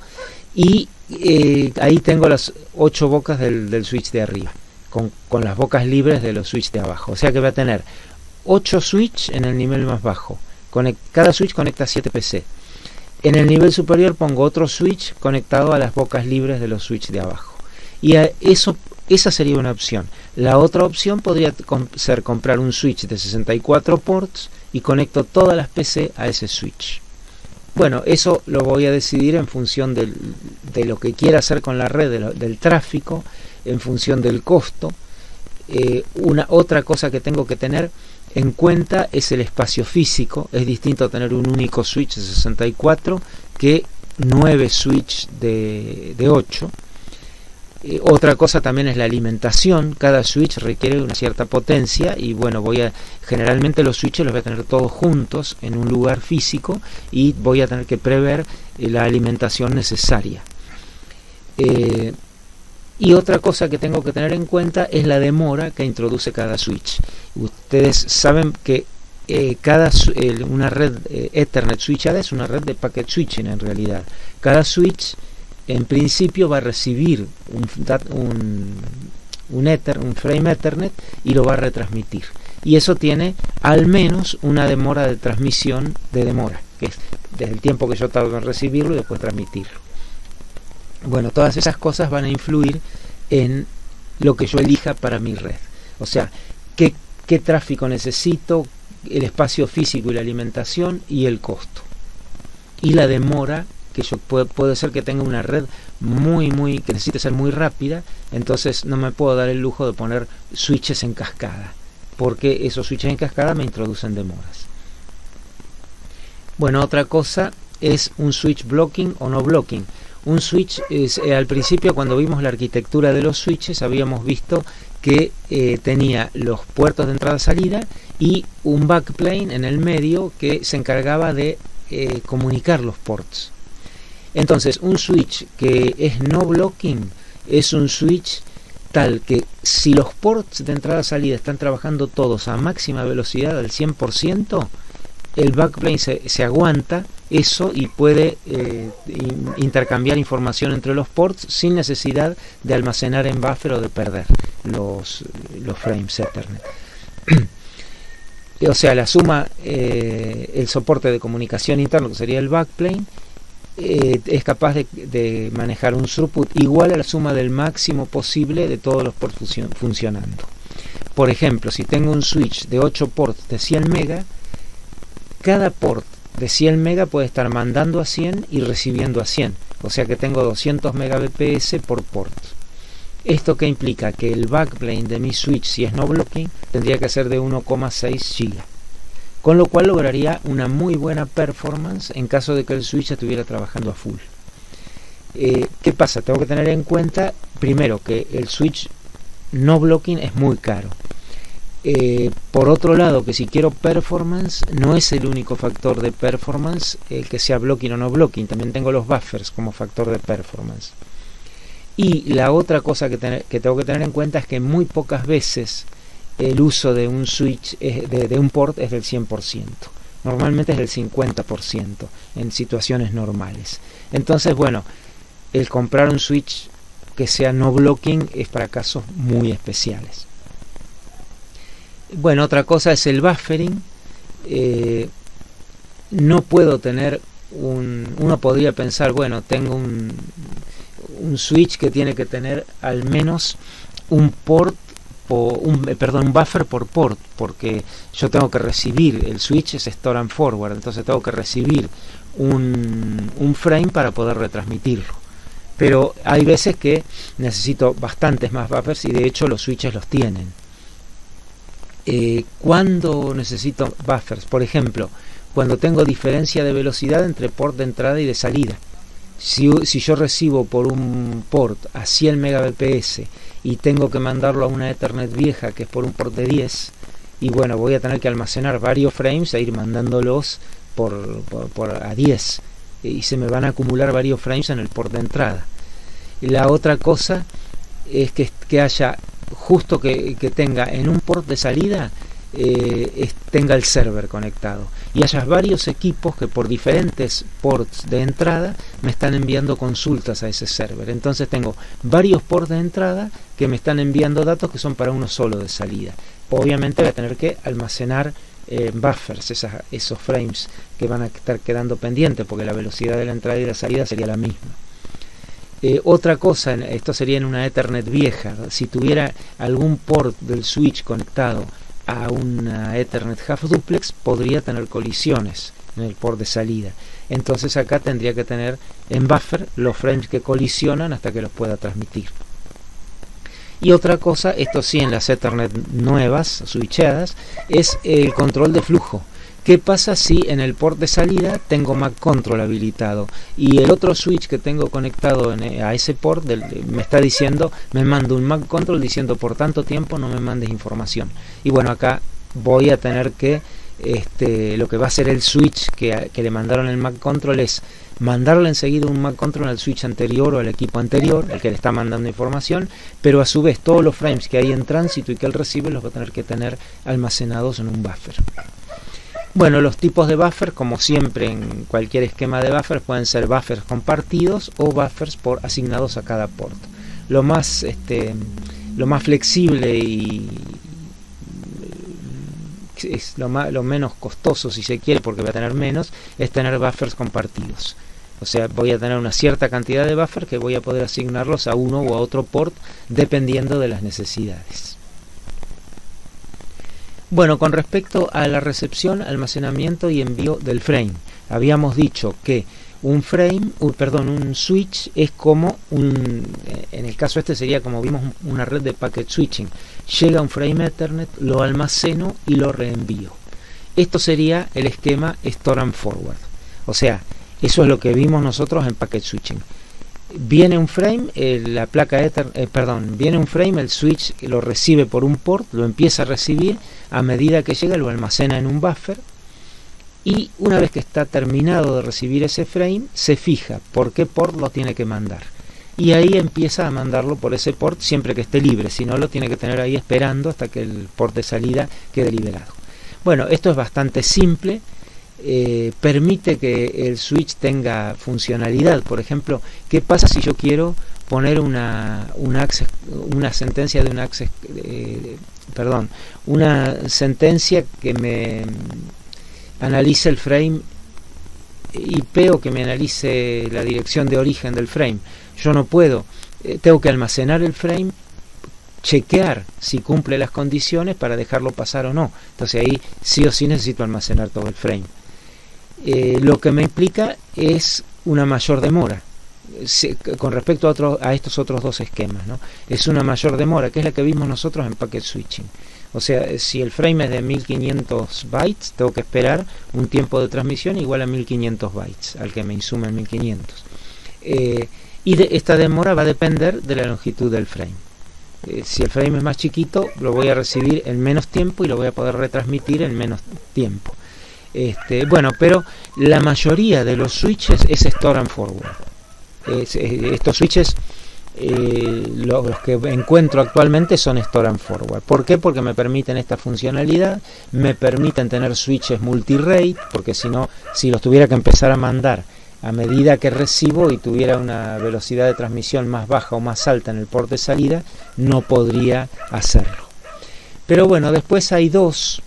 y ahí tengo las 8 bocas del switch de arriba con las bocas libres de los switch de abajo. O sea que va a tener 8 switch en el nivel más bajo. Cada switch conecta 7 PC. En el nivel superior pongo otro switch conectado a las bocas libres de los switch de abajo. Y esa sería una opción. La otra opción podría ser comprar un switch de 64 ports y conecto todas las PC a ese switch. Bueno, eso lo voy a decidir en función de lo que quiera hacer con la red, del tráfico, en función del costo. Otra cosa que tengo que tener en cuenta es el espacio físico. Es distinto tener un único switch de 64 que 9 switch de 8. Otra cosa también es la alimentación. Cada switch requiere una cierta potencia y bueno, generalmente los switches los voy a tener todos juntos en un lugar físico y voy a tener que prever la alimentación necesaria. Y otra cosa que tengo que tener en cuenta es la demora que introduce cada switch. Ustedes saben que una red Ethernet switchada es una red de packet switching en realidad. Cada switch en principio va a recibir un frame Ethernet y lo va a retransmitir. Y eso tiene al menos una demora de transmisión que es desde el tiempo que yo tardo en recibirlo y después transmitirlo. Bueno, todas esas cosas van a influir en lo que yo elija para mi red. O sea, qué tráfico necesito, el espacio físico y la alimentación y el costo. Y la demora, que yo puede ser que tenga una red que necesite ser muy rápida, entonces no me puedo dar el lujo de poner switches en cascada, porque esos switches en cascada me introducen demoras. Bueno, otra cosa es un switch blocking o no blocking. Un switch, al principio cuando vimos la arquitectura de los switches habíamos visto que tenía los puertos de entrada-salida y un backplane en el medio que se encargaba de comunicar los ports. Entonces un switch que es no blocking es un switch tal que si los ports de entrada-salida están trabajando todos a máxima velocidad al 100%, el backplane se aguanta eso y puede intercambiar información entre los ports sin necesidad de almacenar en buffer o de perder los frames Ethernet. O sea, la suma, el soporte de comunicación interno, que sería el backplane, es capaz de manejar un throughput igual a la suma del máximo posible de todos los ports funcionando. Por ejemplo, si tengo un switch de 8 ports de 100 MB, cada port de 100 MB puede estar mandando a 100 y recibiendo a 100. O sea que tengo 200 Mbps por port. ¿Esto qué implica? Que el backplane de mi switch, si es no blocking, tendría que ser de 1,6 GB. Con lo cual lograría una muy buena performance en caso de que el switch estuviera trabajando a full. ¿Qué pasa? Tengo que tener en cuenta, primero, que el switch no blocking es muy caro. Por otro lado, que si quiero performance, no es el único factor de performance el que sea blocking o no blocking, también tengo los buffers como factor de performance. Y la otra cosa que tengo que tener en cuenta es que muy pocas veces el uso de un switch, de un port, es del 100%. Normalmente es del 50% en situaciones normales. Entonces, bueno, el comprar un switch que sea no blocking es para casos muy especiales. Bueno, otra cosa es el buffering. No puedo tener uno podría pensar, bueno, tengo un switch que tiene que tener al menos un buffer por port, porque yo tengo que recibir, el switch es store and forward, entonces tengo que recibir un frame para poder retransmitirlo. Pero hay veces que necesito bastantes más buffers y de hecho los switches los tienen. Cuando necesito buffers, por ejemplo, cuando tengo diferencia de velocidad entre port de entrada y de salida. Si yo recibo por un port a 100 Mbps y tengo que mandarlo a una Ethernet vieja que es por un port de 10, y bueno, voy a tener que almacenar varios frames e ir mandándolos a 10, y se me van a acumular varios frames en el port de entrada. Y la otra cosa es que haya justo que tenga en un port de salida tenga el server conectado y haya varios equipos que por diferentes ports de entrada me están enviando consultas a ese server. Entonces tengo varios ports de entrada que me están enviando datos que son para uno solo de salida. Obviamente voy a tener que almacenar buffers, esos frames que van a estar quedando pendientes porque la velocidad de la entrada y la salida sería la misma. Otra cosa, esto sería en una Ethernet vieja. Si tuviera algún port del switch conectado a una Ethernet half duplex, podría tener colisiones en el port de salida. Entonces acá tendría que tener en buffer los frames que colisionan hasta que los pueda transmitir. Y otra cosa, esto sí en las Ethernet nuevas, switchadas, es el control de flujo. ¿Qué pasa si en el port de salida tengo Mac Control habilitado y el otro switch que tengo conectado a ese port me está diciendo, me manda un Mac Control diciendo por tanto tiempo no me mandes información? Y bueno, acá voy a tener que, lo que va a hacer el switch que le mandaron el Mac Control es mandarle enseguida un Mac Control al switch anterior o al equipo anterior, el que le está mandando información, pero a su vez todos los frames que hay en tránsito y que él recibe los va a tener que tener almacenados en un buffer. Bueno, los tipos de buffer, como siempre en cualquier esquema de buffers, pueden ser buffers compartidos o buffers asignados a cada port. Lo más flexible y es lo menos costoso, si se quiere, porque va a tener menos, es tener buffers compartidos. O sea, voy a tener una cierta cantidad de buffers que voy a poder asignarlos a uno o a otro port dependiendo de las necesidades. Bueno, con respecto a la recepción, almacenamiento y envío del frame, habíamos dicho que un switch es como en el caso sería como vimos una red de packet switching. Llega un frame Ethernet, lo almaceno y lo reenvío. Esto sería el esquema store and forward. O sea, eso es lo que vimos nosotros en packet switching. Viene un frame, viene un frame, el switch lo recibe por un port, lo empieza a recibir, a medida que llega lo almacena en un buffer y una vez que está terminado de recibir ese frame, se fija por qué port lo tiene que mandar. Y ahí empieza a mandarlo por ese port siempre que esté libre, si no lo tiene que tener ahí esperando hasta que el port de salida quede liberado. Bueno, esto es bastante simple. Permite que el switch tenga funcionalidad. Por ejemplo, ¿qué pasa si yo quiero poner una sentencia de una sentencia que me analice el frame IP o que me analice la dirección de origen del frame? Yo no puedo, tengo que almacenar el frame, chequear si cumple las condiciones para dejarlo pasar o no. Entonces ahí sí o sí necesito almacenar todo el frame. Lo que me implica es una mayor demora con respecto a estos otros dos esquemas, ¿no? Es una mayor demora, que es la que vimos nosotros en packet switching. O sea, si el frame es de 1500 bytes, tengo que esperar un tiempo de transmisión igual a 1500 bytes, al que me insumen 1500. Y esta demora va a depender de la longitud del frame. si el frame es más chiquito, lo voy a recibir en menos tiempo y lo voy a poder retransmitir en menos tiempo. Bueno, pero la mayoría de los switches es store and forward. Estos switches, los que encuentro actualmente son store and forward. ¿Por qué? Porque me permiten esta funcionalidad, me permiten tener switches multi-rate, porque si no, si los tuviera que empezar a mandar a medida que recibo y tuviera una velocidad de transmisión más baja o más alta en el port de salida, no podría hacerlo. Pero bueno, después hay dos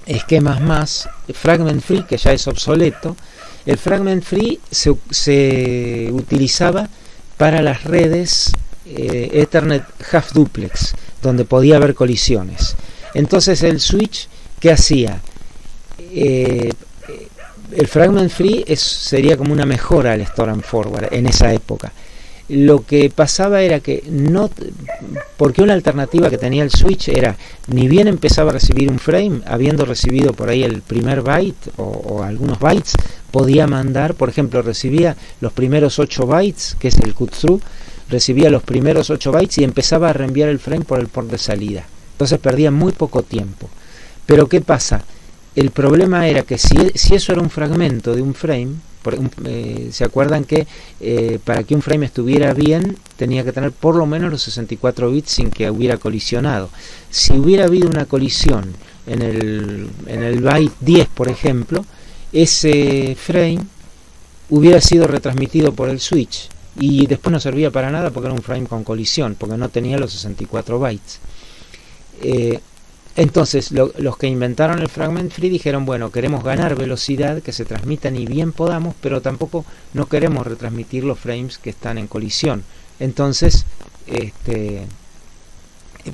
esquemas más. Fragment Free, que ya es obsoleto. El Fragment Free se utilizaba para las redes Ethernet Half Duplex, donde podía haber colisiones. Entonces el switch, ¿qué hacía? El Fragment Free sería como una mejora al Store and Forward en esa época. Lo que pasaba era que porque una alternativa que tenía el switch era, ni bien empezaba a recibir un frame, habiendo recibido por ahí el primer byte o algunos bytes, podía mandar, por ejemplo, recibía los primeros 8 bytes, que es el cut through, recibía los primeros 8 bytes y empezaba a reenviar el frame por el port de salida. Entonces perdía muy poco tiempo. Pero ¿qué pasa? El problema era que si eso era un fragmento de un frame, ¿se acuerdan que para que un frame estuviera bien tenía que tener por lo menos los 64 bits sin que hubiera colisionado? Si hubiera habido una colisión en el byte 10, por ejemplo, ese frame hubiera sido retransmitido por el switch y después no servía para nada porque era un frame con colisión, porque no tenía los 64 bytes. Entonces los que inventaron el Fragment Free dijeron, bueno, queremos ganar velocidad, que se transmita ni bien podamos, pero tampoco no queremos retransmitir los frames que están en colisión. Entonces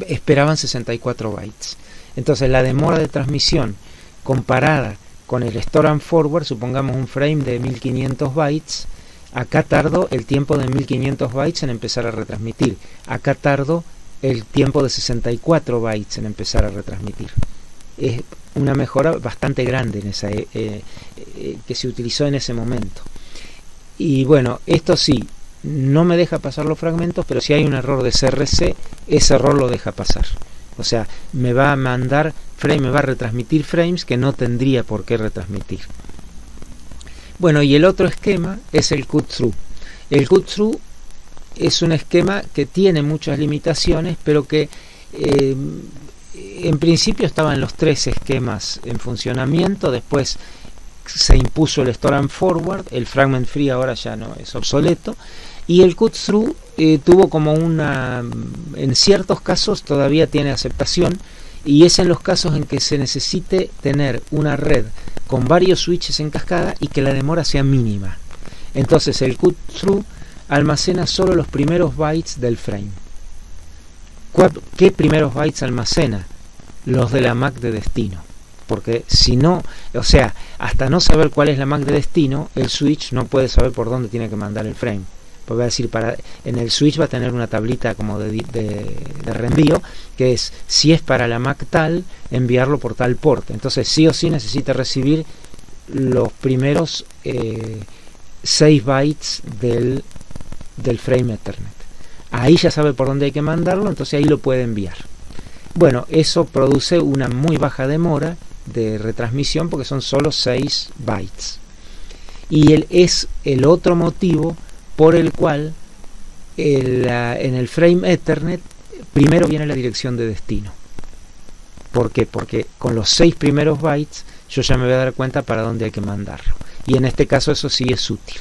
esperaban 64 bytes. Entonces la demora de transmisión comparada con el Store and Forward, supongamos un frame de 1500 bytes, acá tardó el tiempo de 1500 bytes en empezar a retransmitir. Acá tardó el tiempo de 64 bytes en empezar a retransmitir. Es una mejora bastante grande en esa, que se utilizó en ese momento. Y bueno, esto sí, no me deja pasar los fragmentos, pero si hay un error de CRC, ese error lo deja pasar. O sea, me va a mandar frame, me va a retransmitir frames que no tendría por qué retransmitir. Bueno, y el otro esquema es el cut through. El cut through es un esquema que tiene muchas limitaciones, pero que en principio estaban los tres esquemas en funcionamiento. Después se impuso el Store and Forward, el Fragment Free ahora ya no es obsoleto, y el Cut Through tuvo como en ciertos casos todavía tiene aceptación, y es en los casos en que se necesite tener una red con varios switches en cascada y que la demora sea mínima. Entonces el Cut Through almacena solo los primeros bytes del frame. ¿Qué primeros bytes almacena? Los de la MAC de destino. Porque si no, o sea, hasta no saber cuál es la MAC de destino, el switch no puede saber por dónde tiene que mandar el frame. Porque va a decir, en el switch va a tener una tablita como de reenvío, que es, si es para la MAC tal, enviarlo por tal port. Entonces sí o sí necesita recibir los primeros 6 bytes del frame Ethernet. Ahí ya sabe por dónde hay que mandarlo, entonces ahí lo puede enviar. Bueno, eso produce una muy baja demora de retransmisión porque son solo 6 bytes. Y es el otro motivo por el cual en el frame Ethernet primero viene la dirección de destino. ¿Por qué? Porque con los 6 primeros bytes yo ya me voy a dar cuenta para dónde hay que mandarlo. Y en este caso eso sí es útil.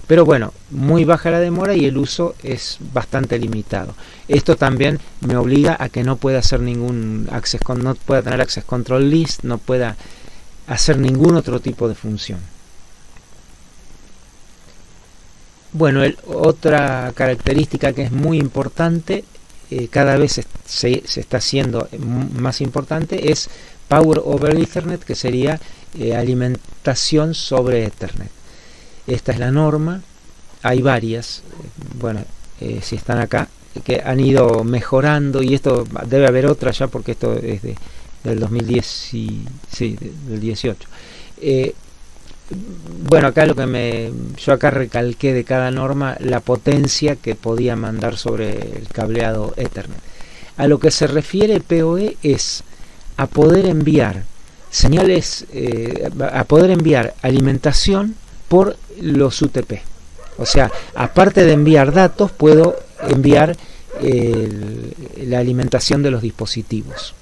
Pero bueno, muy baja la demora y el uso es bastante limitado. Esto también me obliga a que no pueda hacer ningún no pueda tener access control list, no pueda hacer ningún otro tipo de función. Bueno, otra característica que es muy importante, cada vez se está haciendo más importante, es Power over Ethernet, que sería alimentación sobre Ethernet. Esta es la norma, hay varias, bueno, si están acá, que han ido mejorando, y esto debe haber otra ya porque esto es del 2010, del 18. bueno, acá yo acá recalqué de cada norma la potencia que podía mandar sobre el cableado Ethernet. A lo que se refiere PoE es a poder enviar señales, a poder enviar alimentación por los UTP. O sea, aparte de enviar datos, puedo enviar la alimentación de los dispositivos.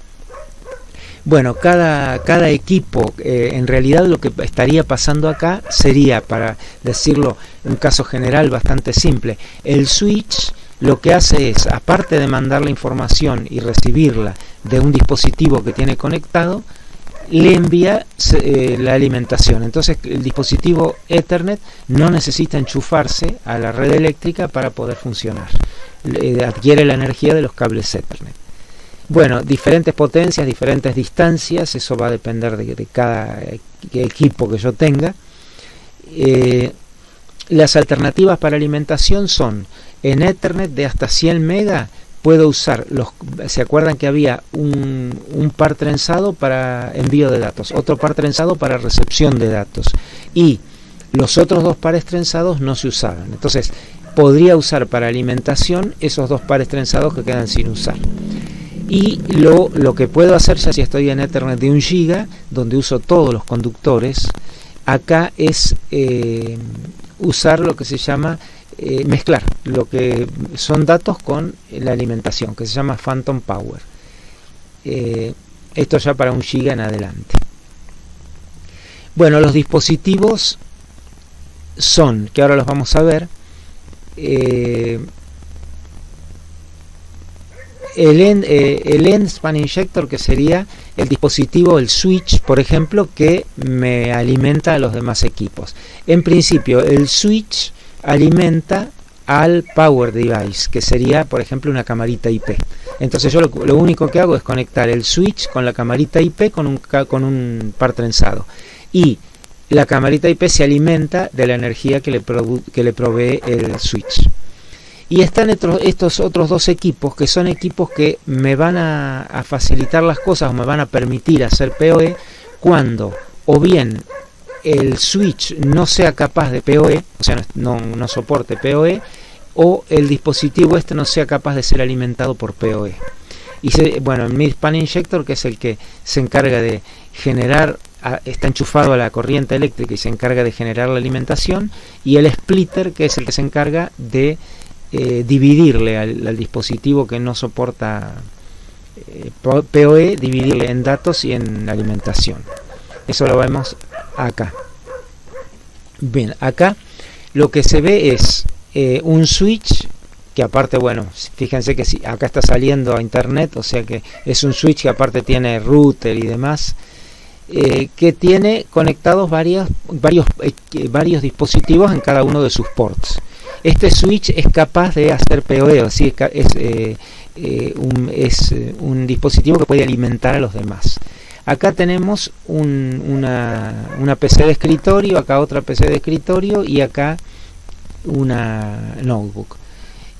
Bueno, cada equipo, en realidad lo que estaría pasando acá sería, para decirlo en un caso general bastante simple, el switch lo que hace es, aparte de mandar la información y recibirla de un dispositivo que tiene conectado, le envía la alimentación. Entonces el dispositivo Ethernet no necesita enchufarse a la red eléctrica para poder funcionar. Adquiere la energía de los cables Ethernet. Bueno, diferentes potencias, diferentes distancias, eso va a depender de cada equipo que yo tenga. Las alternativas para alimentación son, en Ethernet de hasta 100 mega, puedo usar ¿se acuerdan que había un par trenzado para envío de datos, otro par trenzado para recepción de datos, y los otros dos pares trenzados no se usaban? Entonces podría usar para alimentación esos dos pares trenzados que quedan sin usar. Y lo que puedo hacer, ya si estoy en Ethernet de 1 giga, donde uso todos los conductores, acá es usar lo que se llama mezclar lo que son datos con la alimentación, que se llama Phantom Power. Esto ya para 1 giga en adelante. Bueno, los dispositivos son, que ahora los vamos a ver, el end span injector, que sería el dispositivo, el switch, por ejemplo, que me alimenta a los demás equipos. En principio, el switch alimenta al power device, que sería, por ejemplo, una camarita IP. Entonces yo lo único que hago es conectar el switch con la camarita IP con un par trenzado, y la camarita IP se alimenta de la energía que le provee el switch. Y están estos otros dos equipos, que son equipos que me van a facilitar las cosas, o me van a permitir hacer PoE cuando o bien el switch no sea capaz de PoE, o sea, no soporte PoE, o el dispositivo no sea capaz de ser alimentado por PoE. Y bueno, el mid-span injector, que es el que se encarga de generar, está enchufado a la corriente eléctrica y se encarga de generar la alimentación, y el splitter, que es el que se encarga de dividirle al dispositivo que no soporta PoE, dividirle en datos y en alimentación. Eso lo vemos acá. Bien, acá lo que se ve es un switch, que aparte, bueno, fíjense que acá está saliendo a internet, o sea que es un switch que aparte tiene router y demás, que tiene conectados varios dispositivos en cada uno de sus ports. Este switch es capaz de hacer PoE, así es un dispositivo que puede alimentar a los demás. Acá tenemos una PC de escritorio, acá otra PC de escritorio y acá una notebook.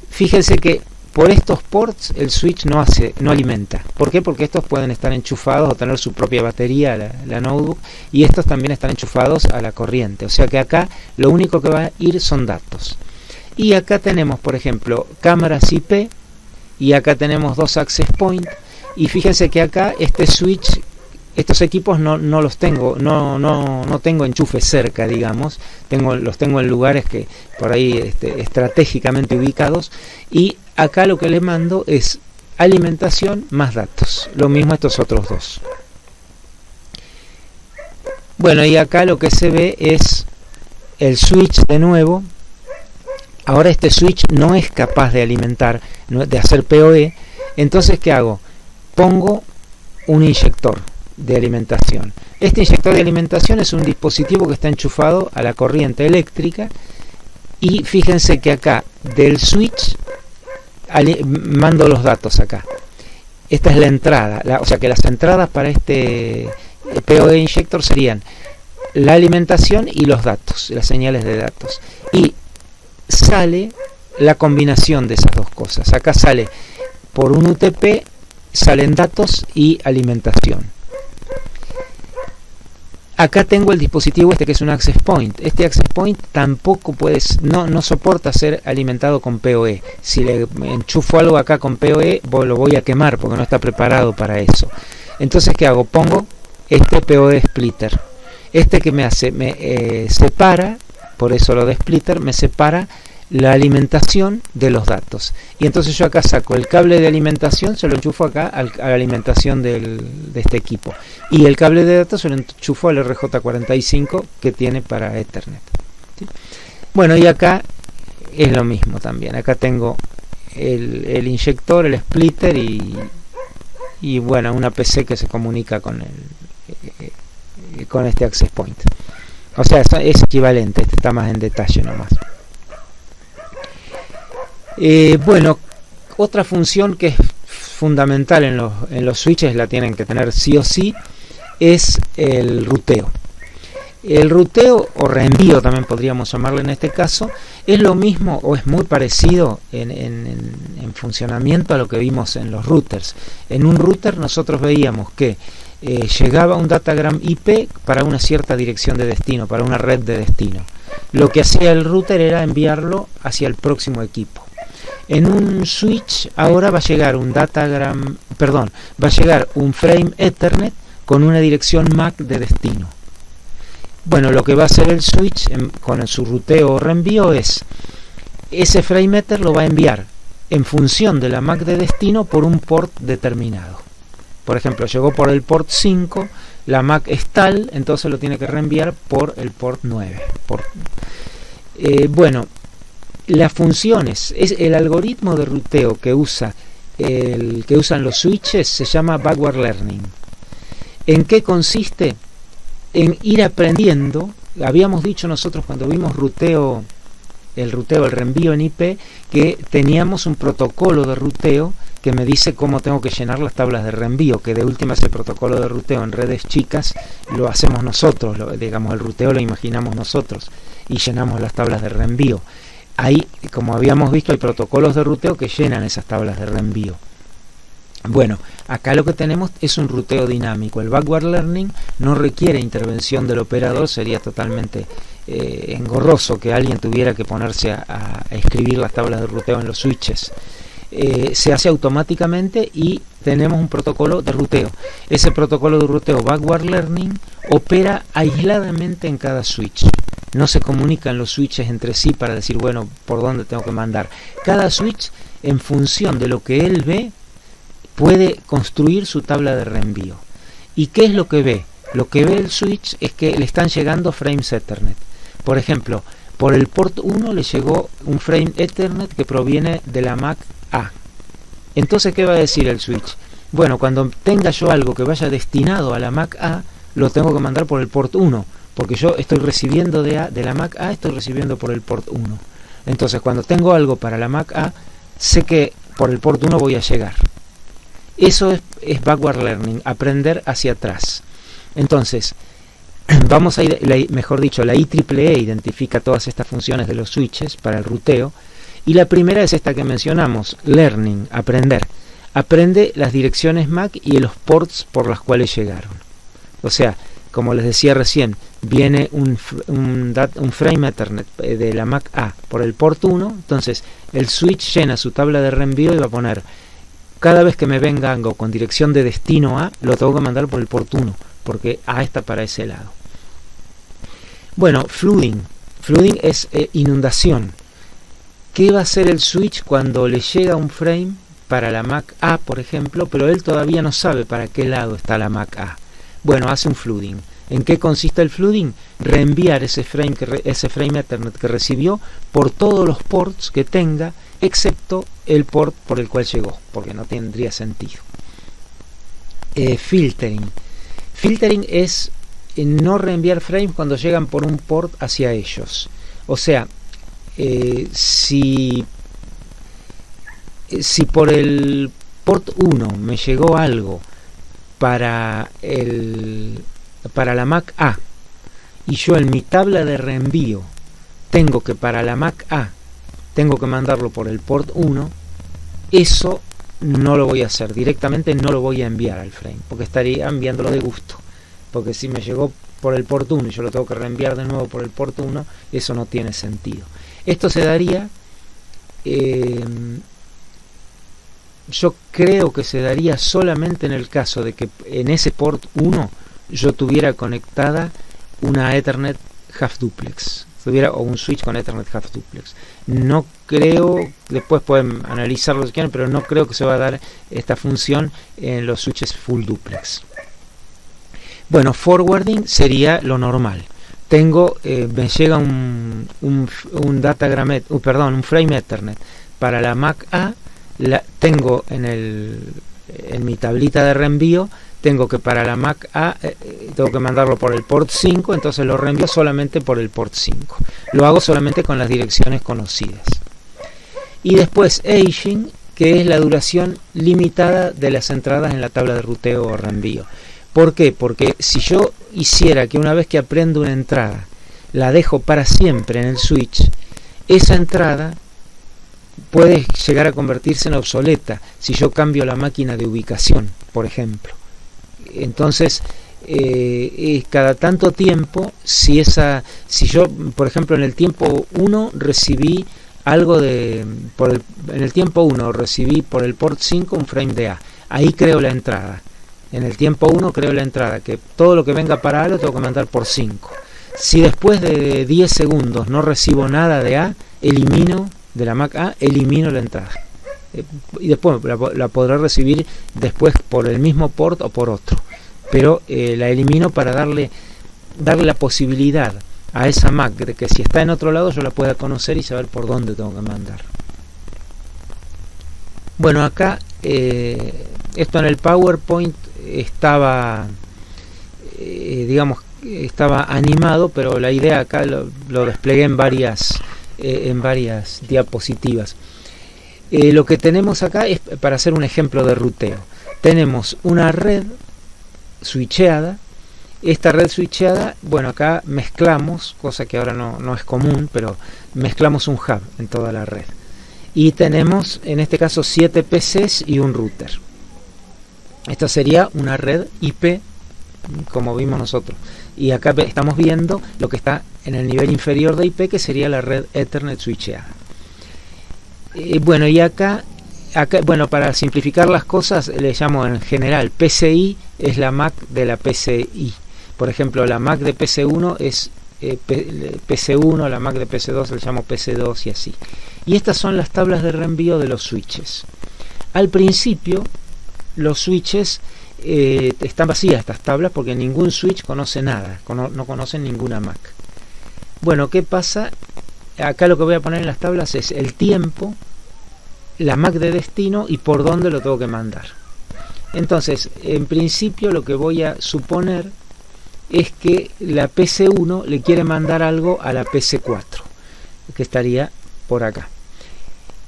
Fíjense que por estos ports el switch no alimenta. ¿Por qué? Porque estos pueden estar enchufados o tener su propia batería, la notebook, y estos también están enchufados a la corriente. O sea que acá lo único que va a ir son datos. Y acá tenemos, por ejemplo, cámaras IP, y acá tenemos 2 access point, y fíjense que acá este switch, estos equipos no los tengo, no tengo enchufes cerca, digamos, los tengo en lugares que por ahí estratégicamente ubicados, y acá lo que le mando es alimentación más datos, lo mismo estos otros dos. Bueno, y acá lo que se ve es el switch de nuevo. Ahora este switch no es capaz de alimentar, de hacer PoE, entonces ¿qué hago? Pongo un inyector de alimentación. Este inyector de alimentación es un dispositivo que está enchufado a la corriente eléctrica, y fíjense que acá del switch mando los datos acá. Esta es la entrada, o sea que las entradas para este PoE inyector serían la alimentación y los datos, las señales de datos. Y sale la combinación de esas dos cosas. Acá sale por un UTP, salen datos y alimentación. acá tengo el dispositivo este que es un access point. Este access point tampoco no soporta ser alimentado con PoE. Si le enchufo algo acá con PoE, lo voy a quemar porque no está preparado para eso. Entonces, ¿qué hago? Pongo este PoE splitter. Este que me separa, por eso lo de splitter, me separa la alimentación de los datos. Y entonces yo acá saco el cable de alimentación, se lo enchufo acá a la alimentación de este equipo. Y el cable de datos se lo enchufo al RJ45 que tiene para Ethernet. ¿Sí? Bueno, y acá es lo mismo también. Acá tengo el inyector, el splitter y bueno, una PC que se comunica con este access point. O sea, es equivalente, este está más en detalle nomás. Bueno, otra función que es fundamental en los switches, la tienen que tener sí o sí, es el ruteo. El ruteo o reenvío también podríamos llamarlo en este caso, es lo mismo o es muy parecido en funcionamiento a lo que vimos en los routers. En un router nosotros veíamos que llegaba un datagram IP para una cierta dirección de destino, para una red de destino. Lo que hacía el router era enviarlo hacia el próximo equipo. En un switch ahora va a llegar un frame Ethernet con una dirección MAC de destino. Bueno, lo que va a hacer el switch con su ruteo o reenvío es ese frame Ether lo va a enviar en función de la MAC de destino por un port determinado. Por ejemplo, llegó por el port 5, la MAC es tal, entonces lo tiene que reenviar por el port 9. Bueno, las funciones, el algoritmo de ruteo que usan los switches se llama backward learning. ¿En qué consiste? En ir aprendiendo. Habíamos dicho nosotros cuando vimos el reenvío en IP, que teníamos un protocolo de ruteo que me dice cómo tengo que llenar las tablas de reenvío, que de última ese protocolo de ruteo en redes chicas lo hacemos nosotros, digamos el ruteo lo imaginamos nosotros y llenamos las tablas de reenvío. Ahí, como habíamos visto, hay protocolos de ruteo que llenan esas tablas de reenvío. Bueno, acá lo que tenemos es un ruteo dinámico. El backward learning no requiere intervención del operador, sería totalmente engorroso que alguien tuviera que ponerse a escribir las tablas de ruteo en los switches. Se hace automáticamente y tenemos un protocolo de ruteo. Ese protocolo de ruteo backward learning opera aisladamente en cada switch. No se comunican los switches entre sí para decir, bueno, por dónde tengo que mandar. Cada switch, en función de lo que él ve, puede construir su tabla de reenvío. ¿Y qué es lo que ve? Lo que ve el switch es que le están llegando frames Ethernet. Por ejemplo, por el port 1 le llegó un frame Ethernet que proviene de la MAC A. Entonces, ¿qué va a decir el switch? Bueno, cuando tenga yo algo que vaya destinado a la MAC A, lo tengo que mandar por el port 1, porque yo estoy recibiendo de la MAC A, estoy recibiendo por el port 1. Entonces, cuando tengo algo para la MAC A, sé que por el port 1 voy a llegar. Eso es backward learning, aprender hacia atrás. Entonces, vamos a ir, mejor dicho, la IEEE identifica todas estas funciones de los switches para el ruteo, y la primera es esta que mencionamos, learning, aprender. Aprende las direcciones MAC y los ports por los cuales llegaron. O sea, como les decía recién, viene un frame Ethernet de la MAC A por el port 1, entonces el switch llena su tabla de reenvío y va a poner, cada vez que me venga algo con dirección de destino A, lo tengo que mandar por el port 1, porque A está para ese lado. Bueno, flooding. Flooding es inundación. ¿Qué va a hacer el switch cuando le llega un frame para la MAC A, por ejemplo, pero él todavía no sabe para qué lado está la MAC A? Bueno, hace un flooding. ¿En qué consiste el flooding? Reenviar ese frame Ethernet que recibió por todos los ports que tenga, excepto el port por el cual llegó, porque no tendría sentido. Filtering. Filtering es no reenviar frames cuando llegan por un port hacia ellos. O sea, si por el port 1 me llegó algo para la MAC A y yo en mi tabla de reenvío tengo que para la MAC A tengo que mandarlo por el port 1, eso no lo voy a hacer, directamente no lo voy a enviar al frame, porque estaría enviándolo de gusto, porque si me llegó por el port 1 y yo lo tengo que reenviar de nuevo por el port 1, eso no tiene sentido. Esto se daría, yo creo que se daría solamente en el caso de que en ese port 1 yo tuviera conectada una Ethernet half duplex, o un switch con Ethernet half duplex. No creo, después pueden analizarlo si quieren, pero no creo que se va a dar esta función en los switches full duplex. Bueno, forwarding sería lo normal. Tengo, me llega un frame Ethernet para la Mac A, tengo en mi tablita de reenvío, tengo que para la Mac A tengo que mandarlo por el port 5, entonces lo reenvío solamente por el port 5. Lo hago solamente con las direcciones conocidas. Y después aging, que es la duración limitada de las entradas en la tabla de ruteo o reenvío. ¿Por qué? Porque si yo hiciera que una vez que aprendo una entrada la dejo para siempre en el switch, esa entrada puede llegar a convertirse en obsoleta si yo cambio la máquina de ubicación, por ejemplo. Entonces, cada tanto tiempo, si yo, por ejemplo, en el tiempo 1 recibí algo en el tiempo 1 recibí por el port 5 un frame de A, ahí creo la entrada. En el tiempo 1 creo la entrada, que todo lo que venga para A lo tengo que mandar por 5. Si después de 10 segundos no recibo nada de A, elimino de la Mac A, elimino la entrada. Y después la podré recibir después por el mismo port o por otro. Pero la elimino para darle la posibilidad a esa Mac de que si está en otro lado yo la pueda conocer y saber por dónde tengo que mandar. Bueno, acá esto en el PowerPoint estaba estaba animado, pero la idea acá lo desplegué en varias diapositivas. Lo que tenemos acá es para hacer un ejemplo de ruteo. Tenemos una red switcheada. Esta red switcheada, bueno, acá mezclamos, cosa que ahora no es común, pero mezclamos un hub en toda la red. Y tenemos, en este caso, 7 PCs y un router. Esta sería una red IP, como vimos nosotros. Y acá estamos viendo lo que está en el nivel inferior de IP, que sería la red Ethernet switcheada. Bueno, y acá, bueno, para simplificar las cosas, le llamo en general PCI es la Mac de la PCI. Por ejemplo, la Mac de PC1 es PC1, la Mac de PC2 le llamo PC2 y así. Y estas son las tablas de reenvío de los switches. Al principio, los switches están vacías estas tablas porque ningún switch conoce nada, no conocen ninguna Mac. Bueno, ¿qué pasa? Acá lo que voy a poner en las tablas es el tiempo, la Mac de destino y por dónde lo tengo que mandar. Entonces, en principio lo que voy a suponer es que la PC1 le quiere mandar algo a la PC4, que estaría por acá.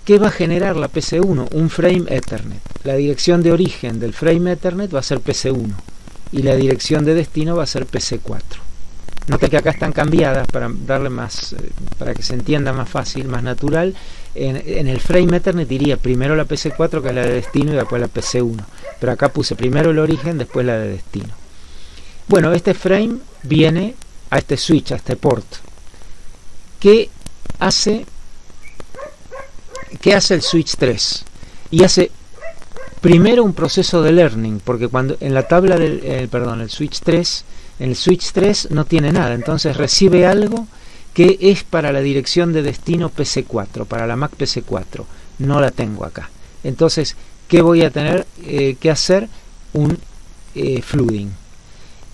¿Qué va a generar la PC1? Un frame Ethernet. La dirección de origen del frame Ethernet va a ser PC1 y la dirección de destino va a ser PC4. Nota que acá están cambiadas para darle más, para que se entienda más fácil, más natural. En el frame Ethernet iría primero la PC4, que es la de destino, y después la PC1. Pero acá puse primero el origen, después la de destino. Bueno, este frame viene a este switch, a este port. ¿Qué hace el switch 3? Y hace primero un proceso de learning, porque cuando en la tabla del el switch 3, en el switch 3 no tiene nada, entonces recibe algo que es para la dirección de destino PC4, para la Mac PC4. No la tengo acá. Entonces, ¿qué voy a tener que hacer? Un flooding.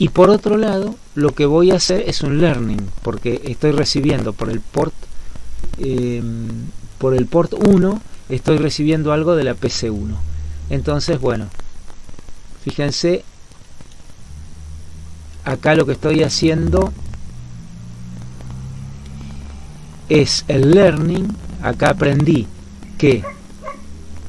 Y por otro lado, lo que voy a hacer es un learning, porque estoy recibiendo por el port 1, estoy recibiendo algo de la PC1. Entonces, bueno, fíjense, acá lo que estoy haciendo es el learning. Acá aprendí que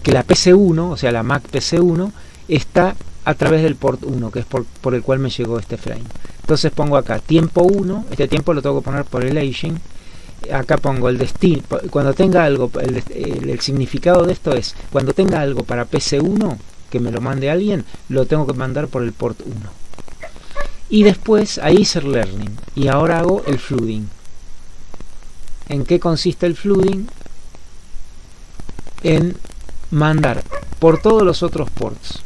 la PC1, o sea la Mac PC1, está a través del port 1, que es por el cual me llegó este frame. Entonces pongo acá tiempo 1, este tiempo lo tengo que poner por el aging. Acá pongo el destino. Cuando tenga algo, el significado de esto es, cuando tenga algo para PC1, que me lo mande alguien, lo tengo que mandar por el port 1. Y después ahí hice el learning y ahora hago el flooding. ¿En qué consiste el flooding? En mandar por todos los otros ports.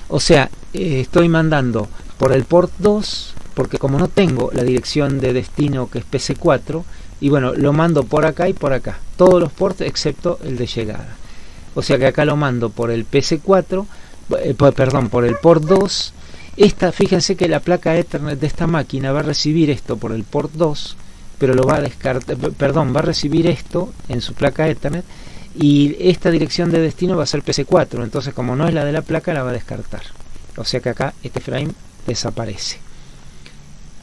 O sea, estoy mandando por el port 2, porque como no tengo la dirección de destino que es PC4, y bueno, lo mando por acá y por acá, todos los ports excepto el de llegada. O sea que acá lo mando por el PC4, perdón, por el port 2. Fíjense que la placa Ethernet de esta máquina va a recibir esto por el port 2, pero lo va a descartar, perdón, va a recibir esto en su placa Ethernet, y esta dirección de destino va a ser PC4, entonces como no es la de la placa la va a descartar. O sea que acá este frame desaparece.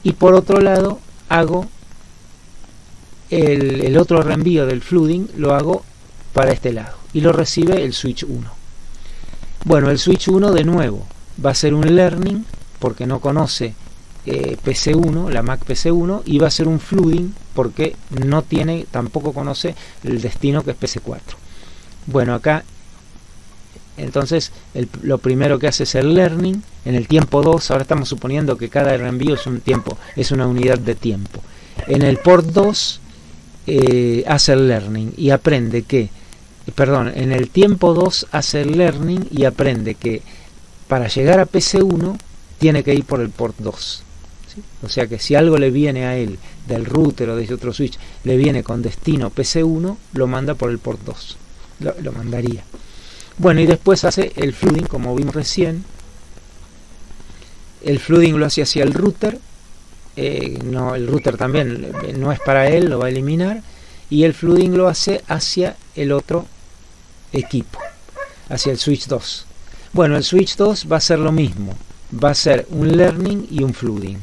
Y por otro lado hago el otro reenvío del flooding, lo hago para este lado y lo recibe el switch 1. Bueno, el switch 1 de nuevo va a ser un learning porque no conoce PC1, la Mac PC1, y va a ser un flooding porque no tiene, tampoco conoce el destino que es PC4. Bueno, acá entonces lo primero que hace es el learning en el tiempo 2. Ahora estamos suponiendo que cada reenvío es un tiempo, es una unidad de tiempo. En el port 2 hace el learning y aprende que, perdón, en el tiempo 2 hace el learning y aprende que para llegar a PC1 tiene que ir por el port 2. ¿Sí? O sea que si algo le viene a él del router o de otro switch, le viene con destino PC1, lo manda por el port 2. Lo mandaría. Bueno, y después hace el flooding, como vimos recién. El flooding lo hace hacia el router. No, el router también no es para él, lo va a eliminar. Y el flooding lo hace hacia el otro equipo, hacia el switch 2. Bueno, el switch 2 va a ser lo mismo. Va a ser un learning y un flooding.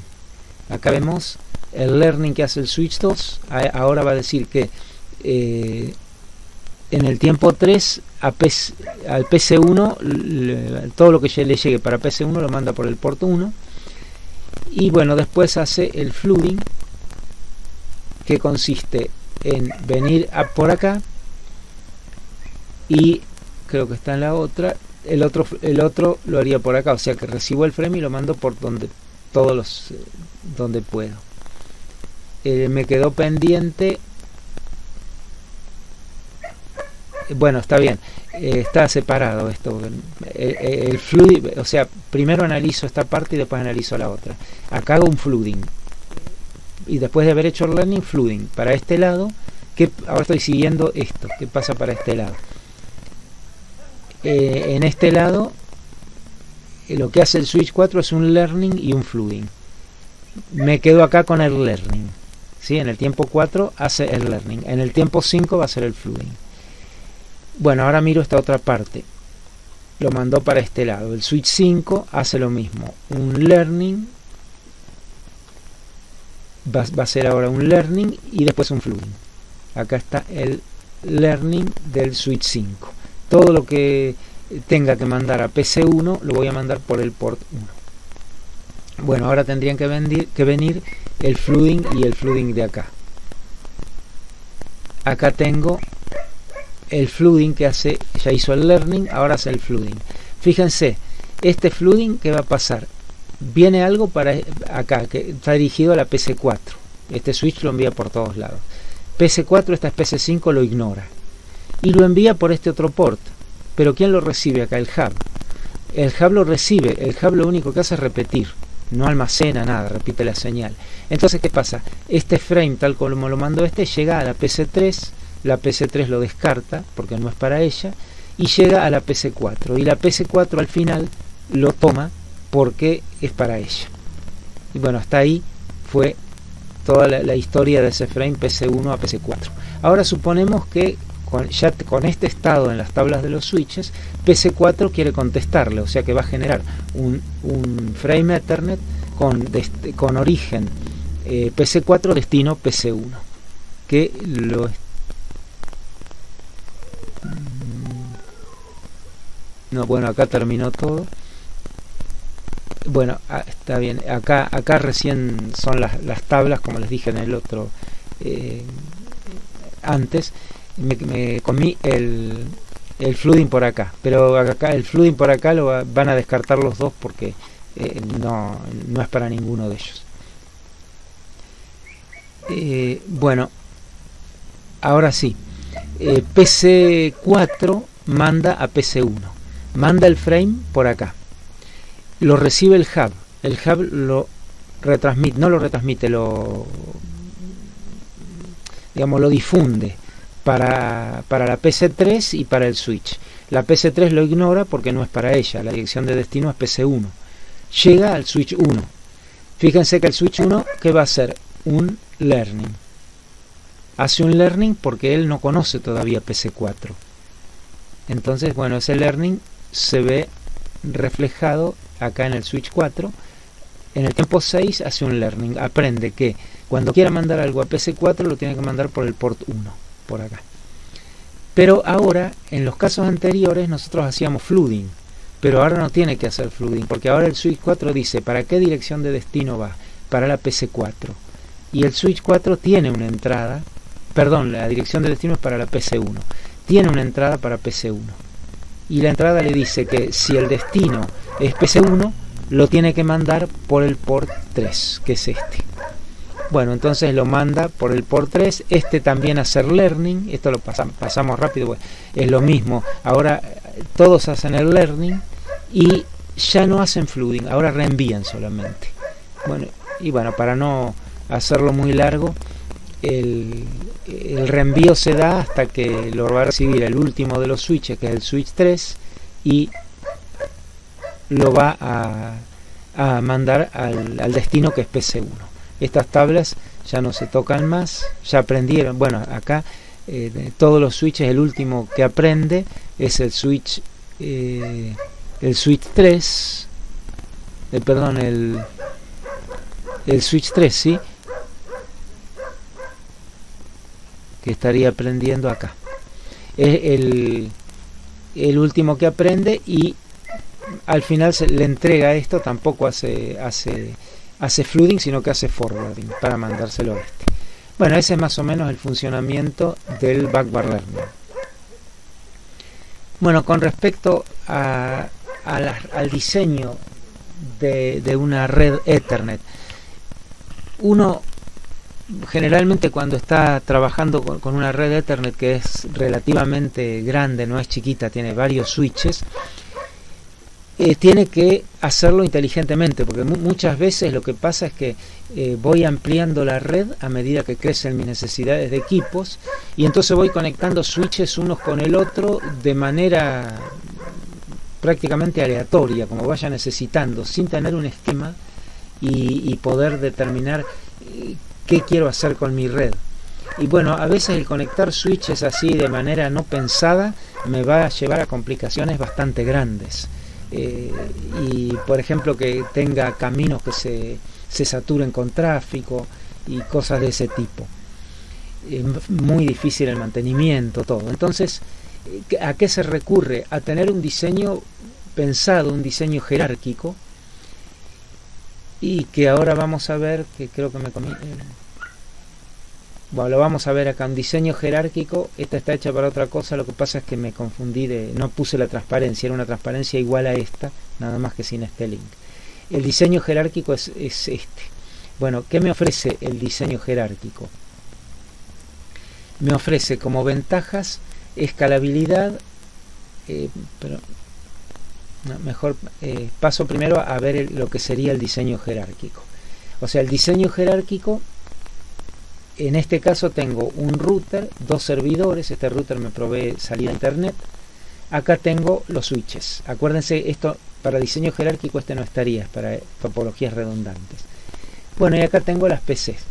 Acá vemos el learning que hace el switch 2. Ahora va a decir que en el tiempo 3 al PC1 todo lo que le llegue para PC1 lo manda por el port 1. Y bueno, después hace el flooding, que consiste en venir por acá, y creo que está en la otra, el otro lo haría por acá, o sea que recibo el frame y lo mando por donde donde puedo. Me quedó pendiente, bueno, está bien, está separado esto, el flooding, o sea, primero analizo esta parte y después analizo la otra. Acá hago un flooding y después de haber hecho el learning, flooding para este lado, que ahora estoy siguiendo esto, ¿qué pasa para este lado? En este lado lo que hace el switch 4 es un learning y un flooding. Me quedo acá con el learning, ¿sí? En el tiempo 4 hace el learning, en el tiempo 5 va a ser el flooding. Bueno, ahora miro esta otra parte, lo mandó para este lado. El switch 5 hace lo mismo, un learning, va a ser ahora un learning y después un flooding. Acá está el learning del switch 5. Todo lo que tenga que mandar a PC1 lo voy a mandar por el port 1. Bueno, ahora tendrían que venir el flooding y el flooding de acá. Acá tengo el flooding que hace, ya hizo el learning, ahora hace el flooding. Fíjense, este flooding, ¿qué va a pasar? Viene algo para acá, que está dirigido a la PC4. Este switch lo envía por todos lados. PC4, esta es PC5, lo ignora. Y lo envía por este otro port. Pero ¿quién lo recibe acá? El hub. El hub lo recibe. El hub lo único que hace es repetir. No almacena nada, repite la señal. Entonces, ¿qué pasa? Este frame, tal como lo mandó llega a la PC3. La PC3 lo descarta porque no es para ella. Y llega a la PC4. Y la PC4 al final lo toma porque es para ella. Y bueno, hasta ahí fue toda la historia de ese frame PC1 a PC4. Ahora suponemos que ya con este estado en las tablas de los switches, PC4 quiere contestarle, o sea que va a generar un frame Ethernet con origen PC4, destino PC1, que lo no, bueno, acá terminó todo. Bueno, está bien, acá recién son las tablas, como les dije en el otro antes. Me comí el flooding por acá, pero acá el flooding por acá van a descartar los dos porque no es para ninguno de ellos. Bueno, ahora sí, PC4 manda a PC1, manda el frame por acá, lo recibe el hub lo retransmite, no lo retransmite, lo difunde para la PC3 y para el switch. La PC3 lo ignora porque no es para ella, la dirección de destino es PC1. Llega al switch 1. Fíjense que el switch 1, ¿qué va a hacer? Un learning. Hace un learning porque él no conoce todavía PC4. Entonces, bueno, ese learning se ve reflejado acá en el switch 4. En el tiempo 6 hace un learning, aprende que cuando quiera mandar algo a PC4 lo tiene que mandar por el port 1, por acá. Pero ahora, en los casos anteriores, nosotros hacíamos flooding, pero ahora no tiene que hacer flooding, porque ahora el switch 4 dice para qué dirección de destino va, para la PC4. Y el switch 4 tiene una entrada, perdón, la dirección de destino es para la PC1, tiene una entrada para PC1. Y la entrada le dice que si el destino es PC1, lo tiene que mandar por el port 3, que es este. Bueno, entonces lo manda por el port 3, también hacer learning, esto lo pasamos rápido, pues, es lo mismo, ahora todos hacen el learning y ya no hacen flooding, ahora reenvían solamente. Bueno, para no hacerlo muy largo, el reenvío se da hasta que lo va a recibir el último de los switches, que es el switch 3, y lo va a mandar al destino, que es PC1. Estas tablas ya no se tocan más, ya aprendieron. Bueno, acá todos los switches, el último que aprende es el switch 3, el switch 3, ¿sí? Que estaría aprendiendo acá. Es el último que aprende y al final se le entrega esto, tampoco hace flooding, sino que hace forwarding para mandárselo a este. Bueno, ese es más o menos el funcionamiento del backward learning. Bueno, con respecto al diseño de una red Ethernet, uno generalmente cuando está trabajando con una red Ethernet que es relativamente grande, no es chiquita, tiene varios switches, tiene que hacerlo inteligentemente, porque muchas veces lo que pasa es que voy ampliando la red a medida que crecen mis necesidades de equipos, y entonces voy conectando switches unos con el otro de manera prácticamente aleatoria, como vaya necesitando, sin tener un esquema y poder determinar qué quiero hacer con mi red. Y bueno, a veces el conectar switches así de manera no pensada me va a llevar a complicaciones bastante grandes. Y por ejemplo que tenga caminos que se saturen con tráfico y cosas de ese tipo. Muy difícil el mantenimiento, todo. Entonces, ¿a qué se recurre? A tener un diseño pensado, un diseño jerárquico, y que ahora vamos a ver, que creo que me comí... Bueno, lo vamos a ver acá, un diseño jerárquico. Esta está hecha para otra cosa, lo que pasa es que me confundí, no puse la transparencia, era una transparencia igual a esta, nada más que sin este link. El diseño jerárquico es este. Bueno, ¿qué me ofrece el diseño jerárquico? Me ofrece como ventajas escalabilidad, pero no, mejor paso primero a ver lo que sería el diseño jerárquico. O sea, el diseño jerárquico, en este caso tengo un router, dos servidores, este router me provee salida a internet, acá tengo los switches. Acuérdense, esto para diseño jerárquico no estaría, es para topologías redundantes. Bueno, y acá tengo las PCs.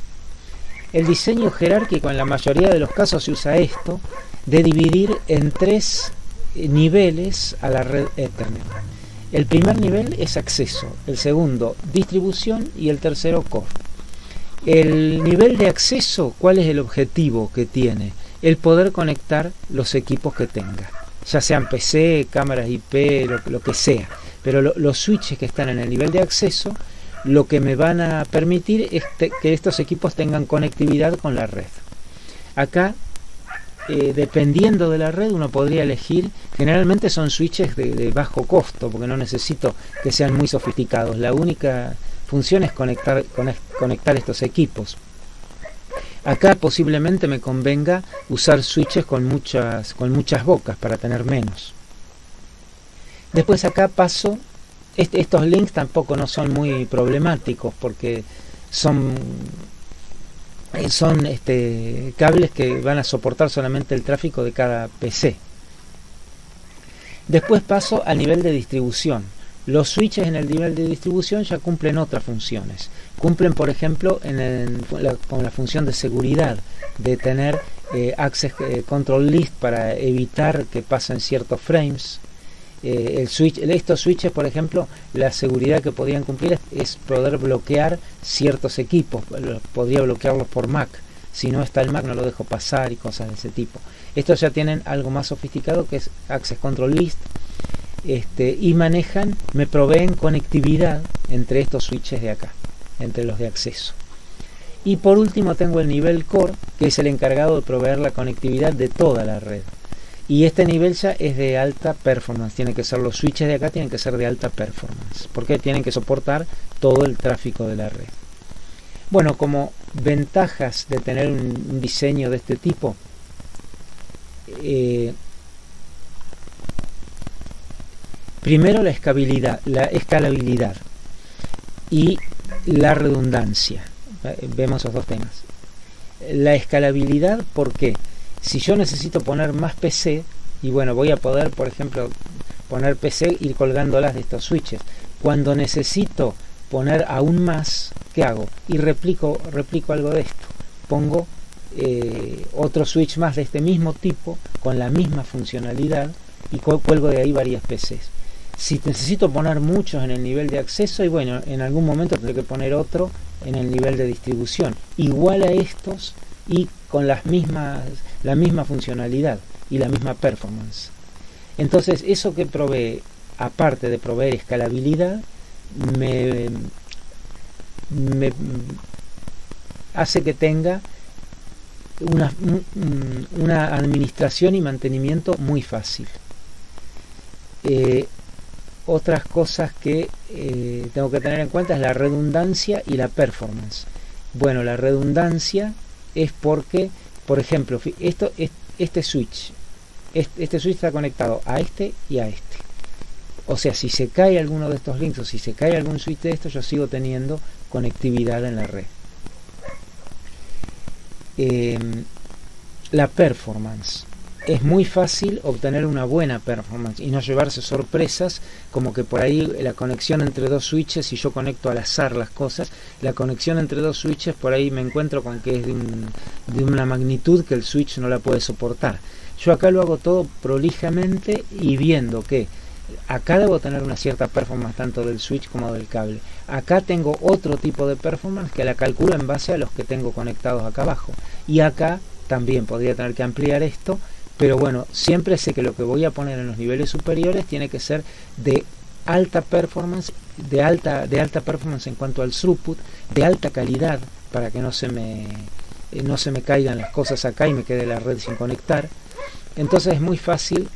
El diseño jerárquico en la mayoría de los casos se usa esto, de dividir en 3 niveles a la red Ethernet. El primer nivel es acceso, el segundo distribución y el tercero core. El nivel de acceso, ¿cuál es el objetivo que tiene? El poder conectar los equipos que tenga, ya sean PC, cámaras IP, lo que sea. Pero los switches que están en el nivel de acceso, lo que me van a permitir es que estos equipos tengan conectividad con la red. Acá dependiendo de la red uno podría elegir, generalmente son switches de bajo costo, porque no necesito que sean muy sofisticados, la única función es conectar estos equipos. Acá posiblemente me convenga usar switches con muchas bocas para tener menos. Después acá paso, estos links tampoco no son muy problemáticos porque son cables que van a soportar solamente el tráfico de cada PC. Después paso al nivel de distribución. Los switches en el nivel de distribución ya cumplen otras funciones. Cumplen, por ejemplo, con la función de seguridad, de tener access control list para evitar que pasen ciertos frames. Estos switches, por ejemplo, la seguridad que podrían cumplir es poder bloquear ciertos equipos. Podría bloquearlos por MAC. Si no está el MAC no lo dejo pasar y cosas de ese tipo. Estos ya tienen algo más sofisticado que es access control list. Y me proveen conectividad entre estos switches de acá, entre los de acceso. Y por último tengo el nivel core, que es el encargado de proveer la conectividad de toda la red. Y este nivel ya es de alta performance, los switches de acá tienen que ser de alta performance, porque tienen que soportar todo el tráfico de la red. Bueno, como ventajas de tener un diseño de este tipo, primero la escalabilidad y la redundancia. Vemos esos dos temas. La escalabilidad, ¿por qué? Si yo necesito poner más PC, y bueno, voy a poder, por ejemplo, poner PC, ir colgándolas de estos switches. Cuando necesito poner aún más, ¿qué hago? Y replico algo de esto. Pongo otro switch más de este mismo tipo, con la misma funcionalidad, y cuelgo de ahí varias PCs. Si necesito poner muchos en el nivel de acceso, y bueno, en algún momento tendré que poner otro en el nivel de distribución, igual a estos y con la misma funcionalidad y la misma performance. Entonces, eso que provee, aparte de proveer escalabilidad, me hace que tenga una administración y mantenimiento muy fácil. Otras cosas que tengo que tener en cuenta es la redundancia y la performance. Bueno, la redundancia es porque, por ejemplo, este switch está conectado a este y a este. O sea, si se cae alguno de estos links o si se cae algún switch de estos, yo sigo teniendo conectividad en la red. La performance. Es muy fácil obtener una buena performance y no llevarse sorpresas como que por ahí la conexión entre dos switches, si yo conecto al azar las cosas, la conexión entre dos switches por ahí me encuentro con que es de una magnitud que el switch no la puede soportar. Yo acá lo hago todo prolijamente y viendo que acá debo tener una cierta performance tanto del switch como del cable. Acá tengo otro tipo de performance que la calculo en base a los que tengo conectados acá abajo. Y acá también podría tener que ampliar esto. Pero bueno, siempre sé que lo que voy a poner en los niveles superiores tiene que ser de alta performance, de alta performance en cuanto al throughput, de alta calidad, para que no se me caigan las cosas acá y me quede la red sin conectar. Entonces es muy fácil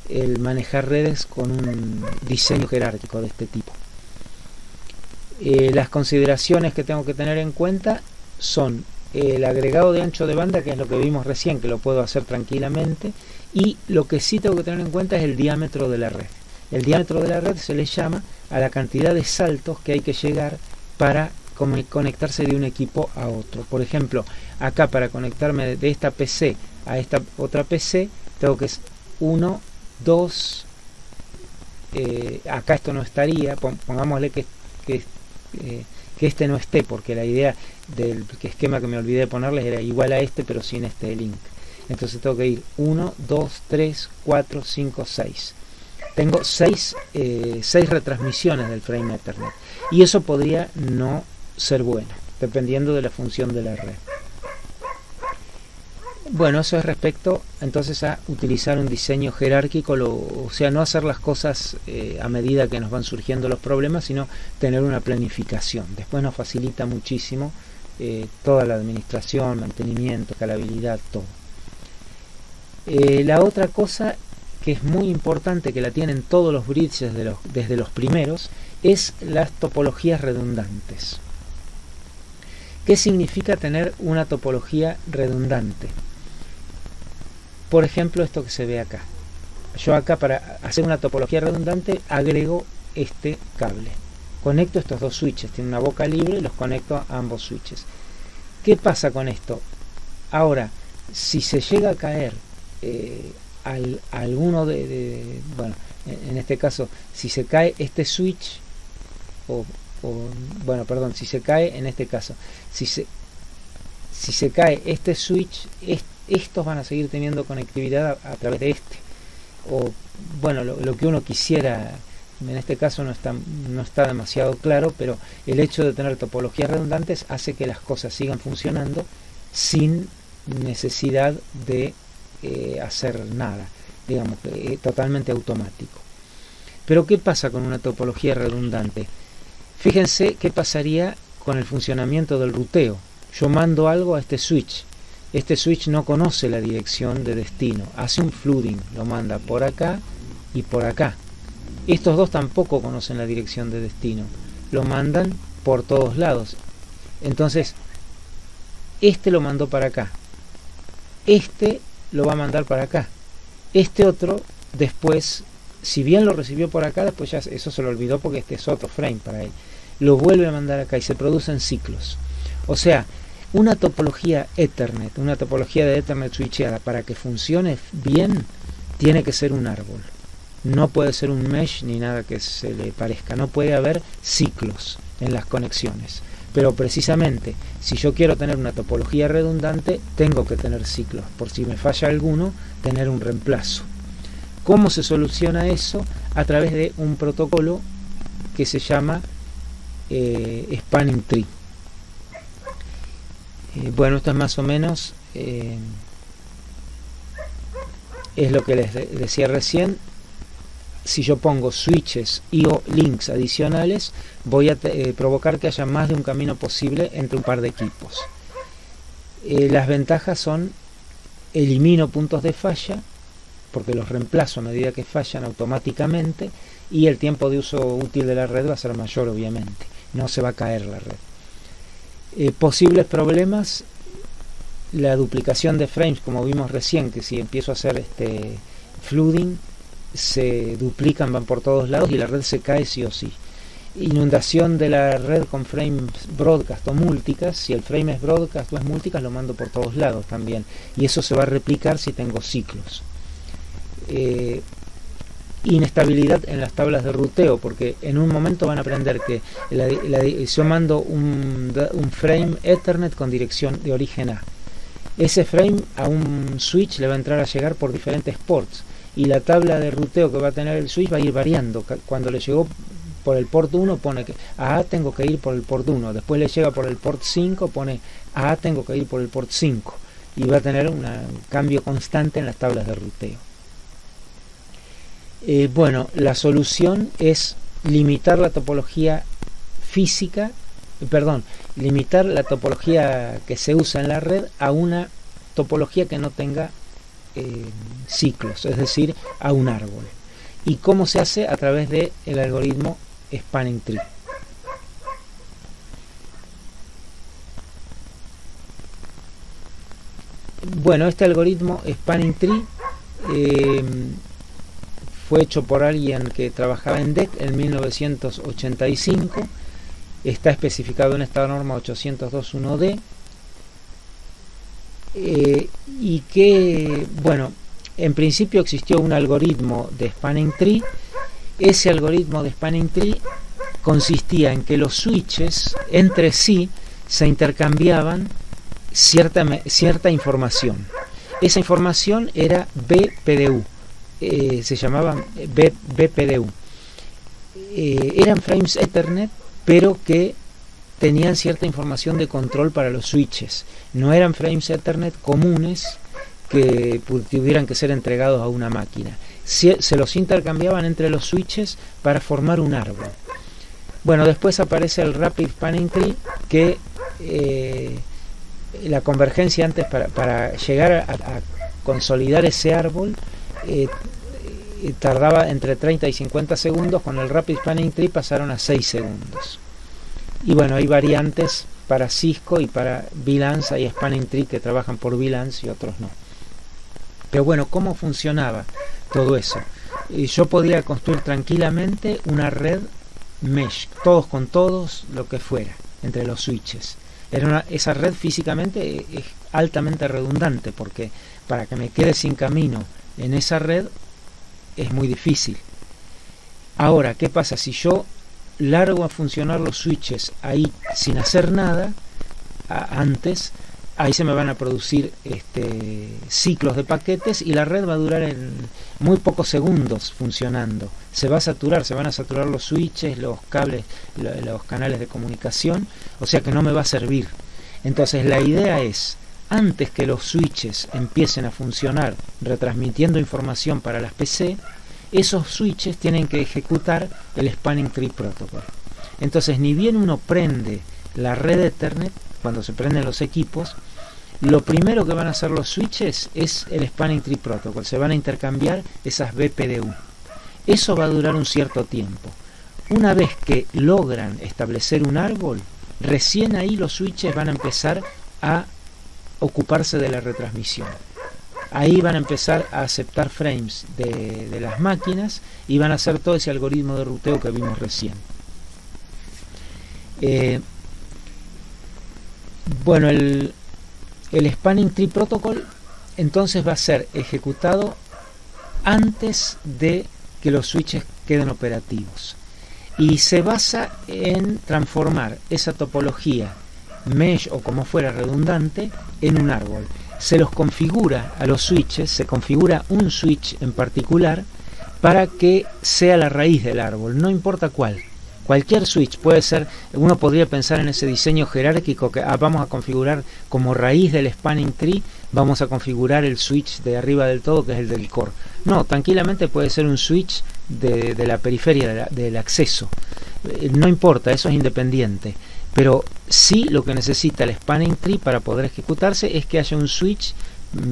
el manejar redes con un diseño jerárquico de este tipo. Las consideraciones que tengo que tener en cuenta son el agregado de ancho de banda, que es lo que vimos recién, que lo puedo hacer tranquilamente, y lo que sí tengo que tener en cuenta es el diámetro de la red. El diámetro de la red se le llama a la cantidad de saltos que hay que llegar para conectarse de un equipo a otro. Por ejemplo, acá para conectarme de esta PC a esta otra PC, tengo que es 1, 2, acá esto no estaría, pongámosle que este no esté, porque la idea del esquema que me olvidé de ponerles era igual a este pero sin este link. Entonces tengo que ir 1, 2, 3, 4, 5, 6. Tengo 6 retransmisiones del frame Ethernet y eso podría no ser bueno dependiendo de la función de la red. Bueno, eso es respecto entonces a utilizar un diseño jerárquico, o sea, no hacer las cosas a medida que nos van surgiendo los problemas, sino tener una planificación. Después nos facilita muchísimo toda la administración, mantenimiento, escalabilidad, todo. La otra cosa que es muy importante, que la tienen todos los bridges desde los primeros, es las topologías redundantes. ¿Qué significa tener una topología redundante? Por ejemplo, esto que se ve acá. Yo acá, para hacer una topología redundante, agrego este cable. Conecto estos dos switches, tiene una boca libre, los conecto a ambos switches. ¿Qué pasa con esto? Ahora, si se llega a caer alguno bueno, en este caso, si se cae este switch, bueno, perdón, si se cae en este caso, si se cae este switch, estos van a seguir teniendo conectividad a través de este. O bueno, lo que uno quisiera, en este caso no está demasiado claro, pero el hecho de tener topologías redundantes hace que las cosas sigan funcionando sin necesidad de hacer nada, digamos, totalmente automático. Pero ¿qué pasa con una topología redundante? Fíjense qué pasaría con el funcionamiento del ruteo. Yo mando algo a este switch no conoce la dirección de destino, hace un flooding, lo manda por acá y por acá. Estos dos tampoco conocen la dirección de destino, lo mandan por todos lados. Entonces, este lo mandó para acá, este lo va a mandar para acá, este otro después, si bien lo recibió por acá, después ya eso se lo olvidó porque este es otro frame para él, lo vuelve a mandar acá y se producen ciclos. O sea, una topología Ethernet, una topología de Ethernet switcheada, para que funcione bien, tiene que ser un árbol. No puede ser un mesh ni nada que se le parezca. No puede haber ciclos en las conexiones. Pero precisamente, si yo quiero tener una topología redundante, tengo que tener ciclos. Por si me falla alguno, tener un reemplazo. ¿Cómo se soluciona eso? A través de un protocolo que se llama Spanning Tree. Bueno, esto es más o menos es lo que les decía recién. Si yo pongo switches y o links adicionales, voy a provocar que haya más de un camino posible entre un par de equipos. Las ventajas son: elimino puntos de falla porque los reemplazo a medida que fallan automáticamente, y el tiempo de uso útil de la red va a ser mayor, obviamente, no se va a caer la red. Posibles problemas: la duplicación de frames, como vimos recién, que si empiezo a hacer flooding, se duplican, van por todos lados y la red se cae sí o sí. Inundación de la red con frames broadcast o multicast: si el frame es broadcast o es multicast, lo mando por todos lados también, y eso se va a replicar si tengo ciclos. Inestabilidad en las tablas de ruteo, porque en un momento van a aprender que yo mando un frame Ethernet con dirección de origen A. Ese frame a un switch le va a entrar a llegar por diferentes ports, y la tabla de ruteo que va a tener el switch va a ir variando. Cuando le llegó por el port 1, pone que a A tengo que ir por el port 1, después le llega por el port 5, pone a A tengo que ir por el port 5, y va a tener un cambio constante en las tablas de ruteo. Bueno, la solución es limitar la topología física, limitar la topología que se usa en la red a una topología que no tenga ciclos, es decir, a un árbol. ¿Y cómo se hace? A través del algoritmo Spanning Tree. Bueno, este algoritmo Spanning Tree fue hecho por alguien que trabajaba en DEC en 1985. Está especificado en esta norma 802.1d. Y que, bueno, en principio existió un algoritmo de Spanning Tree. Ese algoritmo de Spanning Tree consistía en que los switches entre sí se intercambiaban cierta información. Esa información era BPDU. Se llamaban BPDU. Eran frames Ethernet, pero que tenían cierta información de control para los switches. No eran frames Ethernet comunes que tuvieran que ser entregados a una máquina. Se los intercambiaban entre los switches para formar un árbol. Bueno, después aparece el Rapid Spanning Tree, que la convergencia antes para llegar consolidar ese árbol tardaba entre 30 y 50 segundos. Con el Rapid Spanning Tree pasaron a 6 segundos. Y bueno, hay variantes para Cisco y para VLANs, hay Spanning Tree que trabajan por VLANs y otros no. Pero bueno, ¿cómo funcionaba todo eso? Yo podía construir tranquilamente una red mesh, todos con todos, lo que fuera, entre los switches. Esa red físicamente es altamente redundante, porque para que me quede sin camino en esa red es muy difícil. Ahora, ¿qué pasa? Si yo largo a funcionar los switches ahí sin hacer nada antes, ahí se me van a producir ciclos de paquetes y la red va a durar en muy pocos segundos funcionando. Se van a saturar los switches, los cables, los canales de comunicación, o sea que no me va a servir. Entonces la idea es, antes que los switches empiecen a funcionar retransmitiendo información para las PC, esos switches tienen que ejecutar el Spanning Tree Protocol. Entonces, ni bien uno prende la red Ethernet, cuando se prenden los equipos, lo primero que van a hacer los switches es el Spanning Tree Protocol. Se van a intercambiar esas BPDU. Eso va a durar un cierto tiempo. Una vez que logran establecer un árbol, recién ahí los switches van a empezar a ocuparse de la retransmisión. Ahí van a empezar a aceptar frames de las máquinas y van a hacer todo ese algoritmo de ruteo que vimos recién. Bueno, el Spanning Tree Protocol entonces va a ser ejecutado antes de que los switches queden operativos y se basa en transformar esa topología mesh o como fuera redundante en un árbol. Se los configura a los switches, se configura un switch en particular para que sea la raíz del árbol, no importa cuál. Cualquier switch puede ser, uno podría pensar en ese diseño jerárquico que vamos a configurar como raíz del Spanning Tree, vamos a configurar el switch de arriba del todo, que es el del core. No, tranquilamente puede ser un switch de la periferia del acceso. No importa, eso es independiente. Pero sí lo que necesita el Spanning Tree para poder ejecutarse es que haya un switch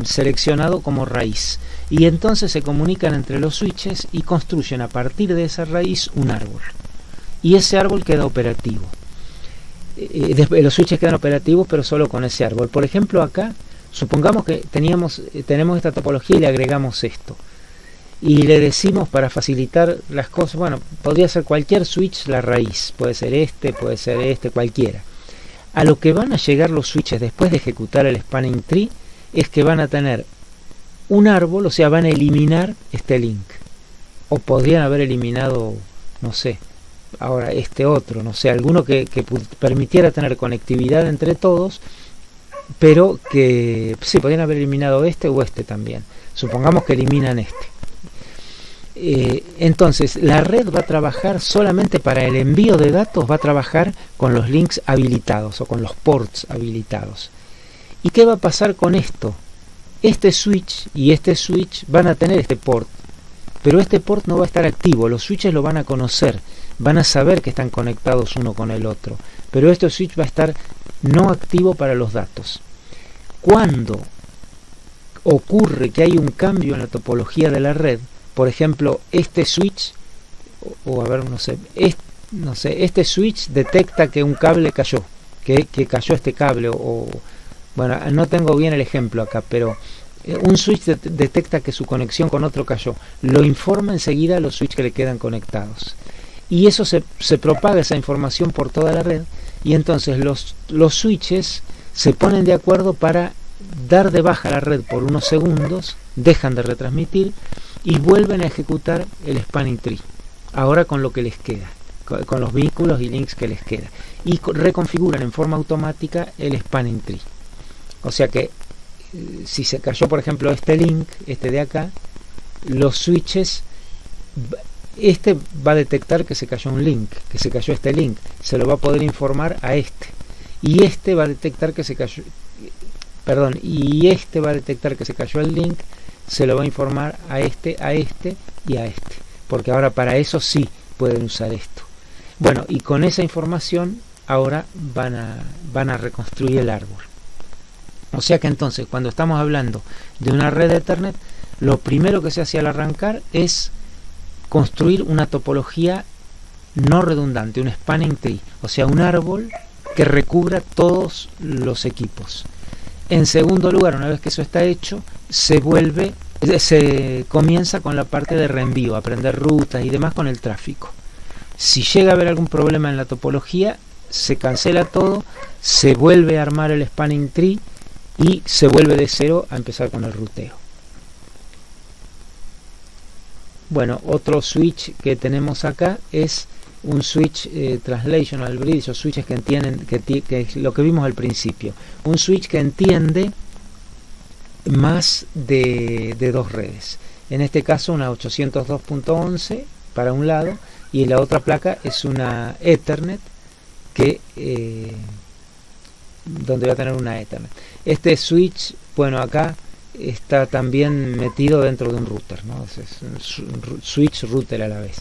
seleccionado como raíz. Y entonces se comunican entre los switches y construyen a partir de esa raíz un árbol. Y ese árbol queda operativo. Los switches quedan operativos pero solo con ese árbol. Por ejemplo, acá, supongamos que tenemos esta topología y le agregamos esto. Y le decimos, para facilitar las cosas, bueno, podría ser cualquier switch la raíz, puede ser cualquiera. A lo que van a llegar los switches después de ejecutar el Spanning Tree es que van a tener un árbol, o sea, van a eliminar este link. O podrían haber eliminado, no sé, ahora otro, no sé, alguno que permitiera tener conectividad entre todos, pero que sí, podrían haber eliminado este o este también. Supongamos que eliminan este. Entonces la red va a trabajar solamente para el envío de datos, va a trabajar con los links habilitados o con los ports habilitados. ¿Y qué va a pasar con esto? Este switch y este switch van a tener este port, pero este port no va a estar activo. Los switches lo van a conocer, van a saber que están conectados uno con el otro, pero este switch va a estar no activo para los datos. Cuando ocurre que hay un cambio en la topología de la red, por ejemplo, este switch, este switch detecta que un cable cayó, que cayó este cable, bueno, no tengo bien el ejemplo acá, pero un switch detecta que su conexión con otro cayó, lo informa enseguida a los switches que le quedan conectados. Y eso se propaga esa información por toda la red, y entonces los switches se ponen de acuerdo para dar de baja la red por unos segundos, dejan de retransmitir y vuelven a ejecutar el Spanning Tree, ahora con lo que les queda, con los vínculos y links que les queda, y reconfiguran en forma automática el Spanning Tree. O sea que si se cayó, por ejemplo, este link, este de acá, los switches, va a detectar que se cayó un link, que se cayó este link, se lo va a poder informar a y este va a detectar que se cayó, y este va a detectar que se cayó el link, se lo va a informar a este y a este, porque ahora para eso sí pueden usar esto. Bueno, y con esa información ahora van a reconstruir el árbol. O sea que entonces, cuando estamos hablando de una red Ethernet, lo primero que se hace al arrancar es construir una topología no redundante, un spanning tree, o sea, un árbol que recubra todos los equipos. En segundo lugar, una vez que eso está hecho, se comienza con la parte de reenvío, aprender rutas y demás con el tráfico. Si llega a haber algún problema en la topología, se cancela todo, se vuelve a armar el spanning tree y se vuelve de cero a empezar con el ruteo. Bueno, otro switch que tenemos acá es un switch translational bridge, o switches que entienden, que es lo que vimos al principio, un switch que entiende más de dos redes. En este caso una 802.11 para un lado y la otra placa es una Ethernet que donde va a tener una Ethernet. Este switch, bueno, acá está también metido dentro de un router, ¿no? Es un switch router a la vez.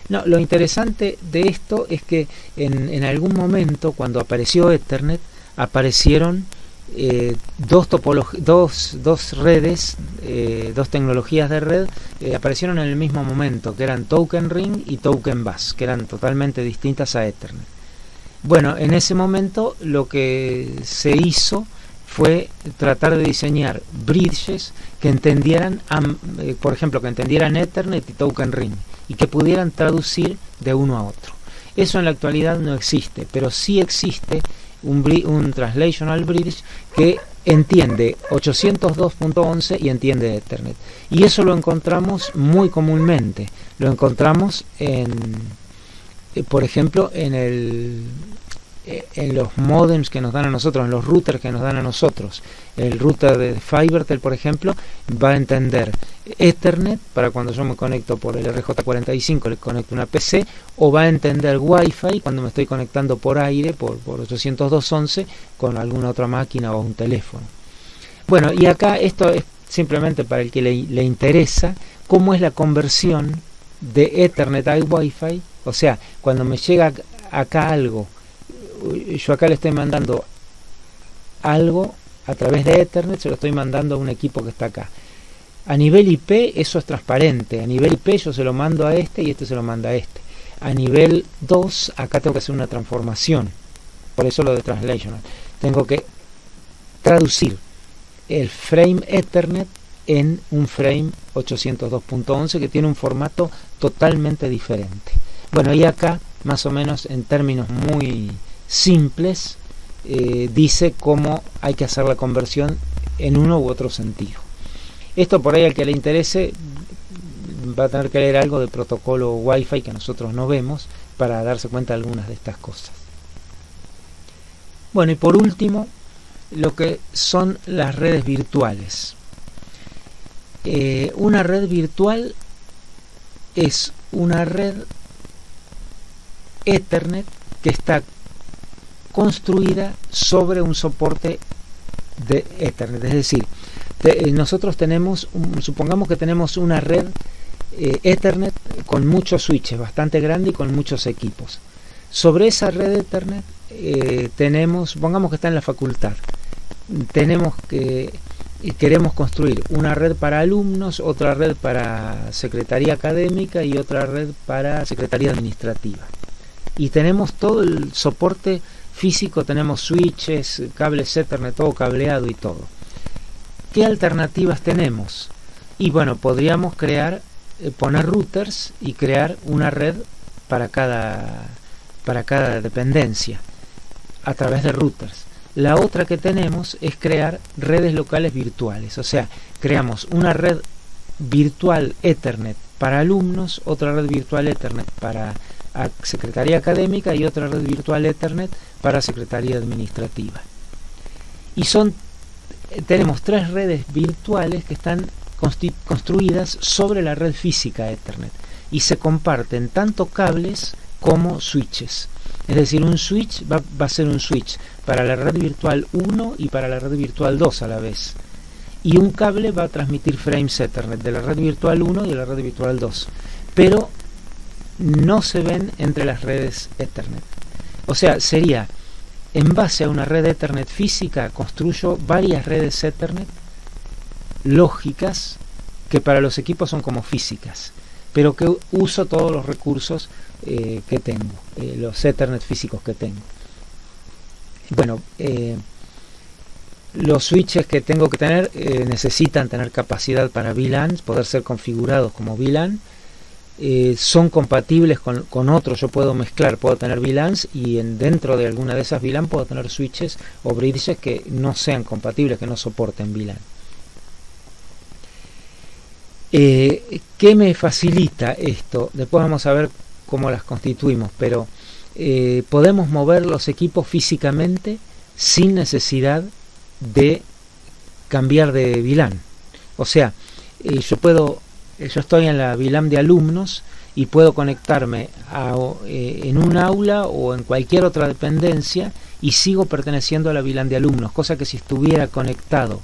No, lo interesante de esto es que en algún momento, cuando apareció Ethernet, aparecieron dos redes, dos tecnologías de red, aparecieron en el mismo momento, que eran Token Ring y Token Bus, que eran totalmente distintas a Ethernet. Bueno, en ese momento lo que se hizo fue tratar de diseñar bridges que entendieran, por ejemplo, que entendieran Ethernet y Token Ring, y que pudieran traducir de uno a otro. Eso en la actualidad no existe, pero sí existe un Translational Bridge que entiende 802.11 y entiende Ethernet. Y eso lo encontramos muy comúnmente. Lo encontramos por ejemplo, en los modems que nos dan a nosotros, en los routers que nos dan a nosotros. El router de Fivertel, por ejemplo, va a entender Ethernet para cuando yo me conecto por el RJ45, le conecto una PC, o va a entender Wi-Fi cuando me estoy conectando por aire, por 802.11, con alguna otra máquina o un teléfono. Bueno, y acá esto es simplemente para el que le interesa cómo es la conversión de Ethernet a Wi-Fi. O sea, cuando me llega acá algo, yo acá le estoy mandando algo a través de Ethernet, se lo estoy mandando a un equipo que está acá. A nivel IP eso es transparente, a nivel IP yo se lo mando a este y este se lo manda a este. A nivel 2 acá tengo que hacer una transformación, por eso lo de translational. Tengo que traducir el frame Ethernet en un frame 802.11 que tiene un formato totalmente diferente. Bueno, y acá más o menos en términos muy simples dice cómo hay que hacer la conversión en uno u otro sentido. Esto por ahí al que le interese va a tener que leer algo de protocolo Wi-Fi que nosotros no vemos para darse cuenta de algunas de estas cosas. Bueno, y por último, lo que son las redes virtuales. Una red virtual es una red Ethernet que está construida sobre un soporte de Ethernet, es decir, nosotros tenemos, supongamos que tenemos una red Ethernet con muchos switches, bastante grande y con muchos equipos. Sobre esa red Ethernet tenemos, supongamos que está en la facultad, queremos construir una red para alumnos, otra red para secretaría académica y otra red para secretaría administrativa. Y tenemos todo el soporte físico, tenemos switches, cables Ethernet, todo cableado y todo. ¿Qué alternativas tenemos? Y bueno, podríamos poner routers y crear una red para cada dependencia a través de routers. La otra que tenemos es crear redes locales virtuales, o sea, creamos una red virtual Ethernet para alumnos, otra red virtual Ethernet para secretaría académica y otra red virtual Ethernet para secretaría administrativa. Y tenemos tres redes virtuales que están construidas sobre la red física Ethernet y se comparten tanto cables como switches. Es decir, un switch va a ser un switch para la red virtual 1 y para la red virtual 2 a la vez. Y un cable va a transmitir frames Ethernet de la red virtual 1 y de la red virtual 2. Pero no se ven entre las redes Ethernet. O sea, sería en base a una red Ethernet física, construyo varias redes Ethernet lógicas que para los equipos son como físicas, pero que uso todos los recursos que tengo, los Ethernet físicos que tengo. Bueno, los switches que tengo que tener necesitan tener capacidad para VLAN, poder ser configurados como VLAN. Son compatibles con otros. Yo puedo mezclar, puedo tener VLANs y dentro de alguna de esas VLAN puedo tener switches o bridges que no sean compatibles, que no soporten VLAN. ¿Qué me facilita esto? Después vamos a ver cómo las constituimos, pero podemos mover los equipos físicamente sin necesidad de cambiar de VLAN. O sea, yo estoy en la VLAN de alumnos y puedo conectarme en un aula o en cualquier otra dependencia y sigo perteneciendo a la VLAN de alumnos, cosa que si estuviera conectado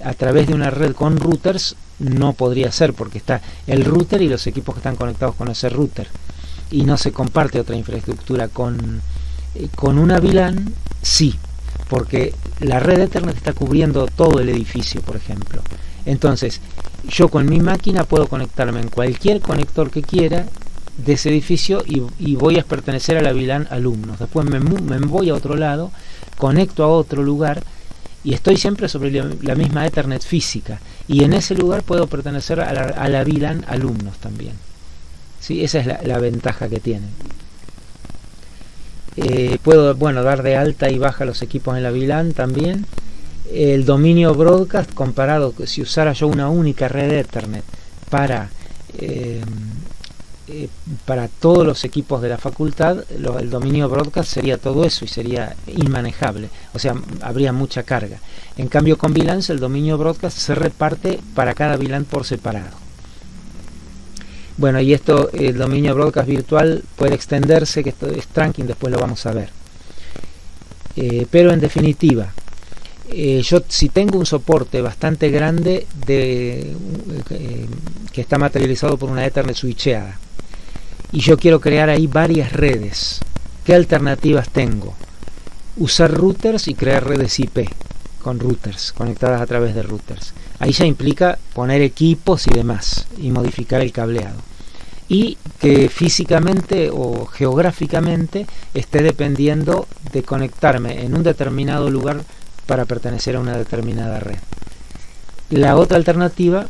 a través de una red con routers no podría ser, porque está el router y los equipos que están conectados con ese router y no se comparte otra infraestructura. Con una VLAN sí, porque la red Ethernet está cubriendo todo el edificio, por ejemplo. Entonces yo con mi máquina puedo conectarme en cualquier conector que quiera de ese edificio y voy a pertenecer a la VLAN alumnos. Después me voy a otro lado, conecto a otro lugar y estoy siempre sobre la misma Ethernet física, y en ese lugar puedo pertenecer a la VLAN alumnos también. ¿Sí? Esa es la ventaja que tiene. Puedo dar de alta y baja los equipos en la VLAN también. El dominio broadcast, comparado si usara yo una única red Ethernet para todos los equipos de la facultad, el dominio broadcast sería todo eso y sería inmanejable, o sea, habría mucha carga. En cambio con VLANs el dominio broadcast se reparte para cada VLAN por separado. Bueno, y esto, el dominio broadcast virtual puede extenderse, que esto es trunking, después lo vamos a ver. Pero en definitiva, yo si tengo un soporte bastante grande que está materializado por una Ethernet switcheada y yo quiero crear ahí varias redes, ¿qué alternativas tengo? Usar routers y crear redes IP con routers, conectadas a través de routers. Ahí ya implica poner equipos y demás y modificar el cableado, y que físicamente o geográficamente esté dependiendo de conectarme en un determinado lugar para pertenecer a una determinada red. La otra alternativa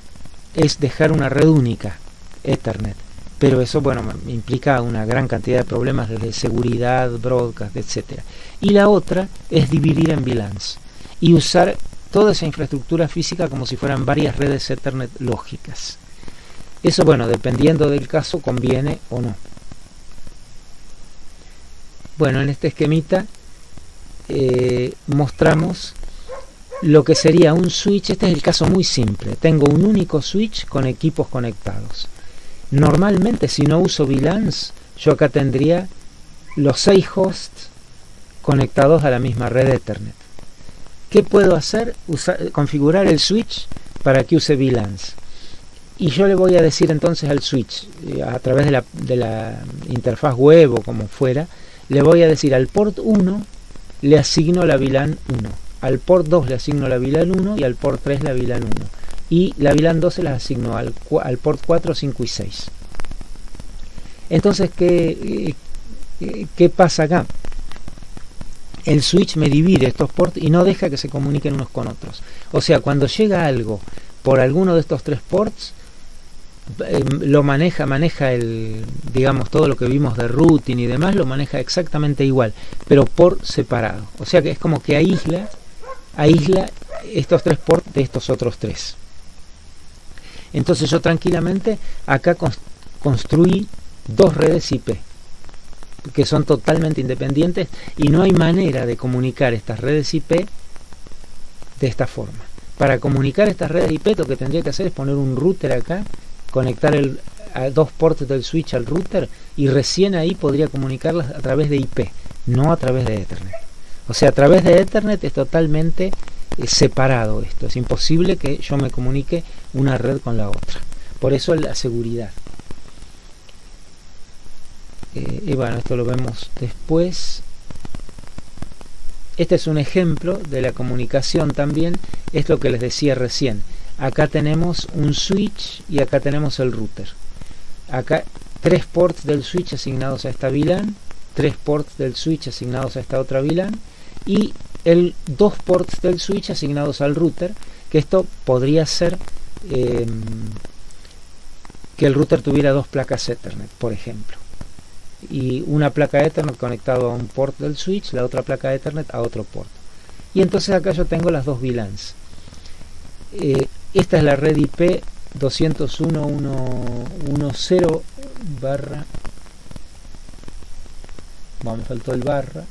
es dejar una red única, Ethernet, pero eso implica una gran cantidad de problemas desde seguridad, broadcast, etc. Y la otra es dividir en VLANs y usar toda esa infraestructura física como si fueran varias redes Ethernet lógicas. Eso, dependiendo del caso, conviene o no. Bueno, en este esquemita mostramos lo que sería un switch. Este es el caso muy simple. Tengo un único switch con equipos conectados. Normalmente, si no uso VLANs, yo acá tendría los 6 hosts conectados a la misma red Ethernet. ¿Qué puedo hacer? Configurar el switch para que use VLANs. Y yo le voy a decir entonces al switch, a través de la interfaz web o como fuera, le voy a decir al port 1 le asigno la VLAN 1, al port 2 le asigno la VLAN 1 y al port 3 la VLAN 1. Y la VLAN 2 se las asigno al port 4, 5 y 6. Entonces, ¿qué pasa acá? El switch me divide estos ports y no deja que se comuniquen unos con otros. O sea, cuando llega algo por alguno de estos 3 ports, lo maneja todo lo que vimos de routing y demás, lo maneja exactamente igual, pero por separado. O sea que es como que aísla estos 3 ports de estos otros 3. Entonces yo tranquilamente acá construí 2 redes IP que son totalmente independientes y no hay manera de comunicar estas redes IP de esta forma. Para comunicar estas redes IP lo que tendría que hacer es poner un router acá, conectar a 2 ports del switch al router y recién ahí podría comunicarlas a través de IP, no a través de Ethernet. O sea, a través de Ethernet es totalmente separado esto, es imposible que yo me comunique una red con la otra. Por eso la seguridad. Y esto lo vemos después. Este es un ejemplo de la comunicación también, es lo que les decía recién. Acá tenemos un switch y acá tenemos el router. Acá 3 ports del switch asignados a esta VLAN, 3 ports del switch asignados a esta otra VLAN y 2 ports del switch asignados al router, que esto podría ser que el router tuviera 2 placas Ethernet, por ejemplo. Y una placa Ethernet conectado a un port del switch, la otra placa Ethernet a otro port. Y entonces acá yo tengo las dos VLANs. Esta es la red IP 201.1.10 barra, me faltó el barra,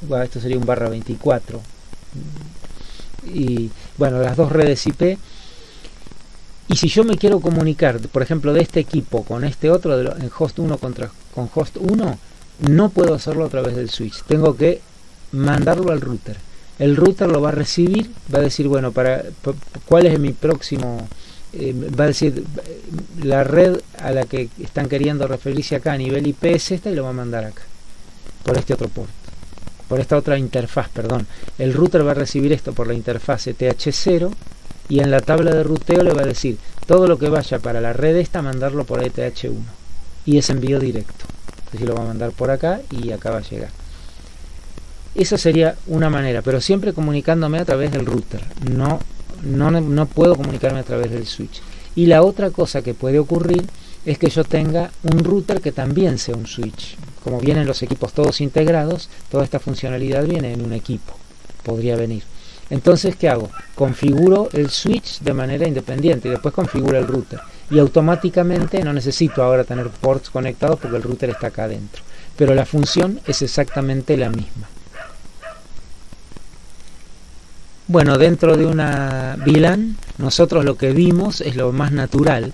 bueno, esto sería un barra 24. Y bueno, las dos redes IP. Y si yo me quiero comunicar, por ejemplo, de este equipo con este otro, en host 1 con host 1, no puedo hacerlo a través del switch. Tengo que mandarlo al router. El router lo va a recibir, va a decir, bueno, ¿cuál es mi próximo? Va a decir, la red a la que están queriendo referirse acá a nivel IP es esta, y lo va a mandar acá, por este otro port, por esta otra interfaz, perdón. El router va a recibir esto por la interfaz ETH0, y en la tabla de ruteo le va a decir todo lo que vaya para la red esta, mandarlo por ETH1, y es envío directo. Entonces lo va a mandar por acá y acá va a llegar. Esa sería una manera, pero siempre comunicándome a través del router. No puedo comunicarme a través del switch. Y la otra cosa que puede ocurrir es que yo tenga un router que también sea un switch. Como vienen los equipos todos integrados, toda esta funcionalidad viene en un equipo. Podría venir. Entonces, ¿qué hago? Configuro el switch de manera independiente y después configuro el router. Y automáticamente no necesito ahora tener ports conectados porque el router está acá adentro. Pero la función es exactamente la misma. Bueno, dentro de una VLAN, nosotros lo que vimos es lo más natural,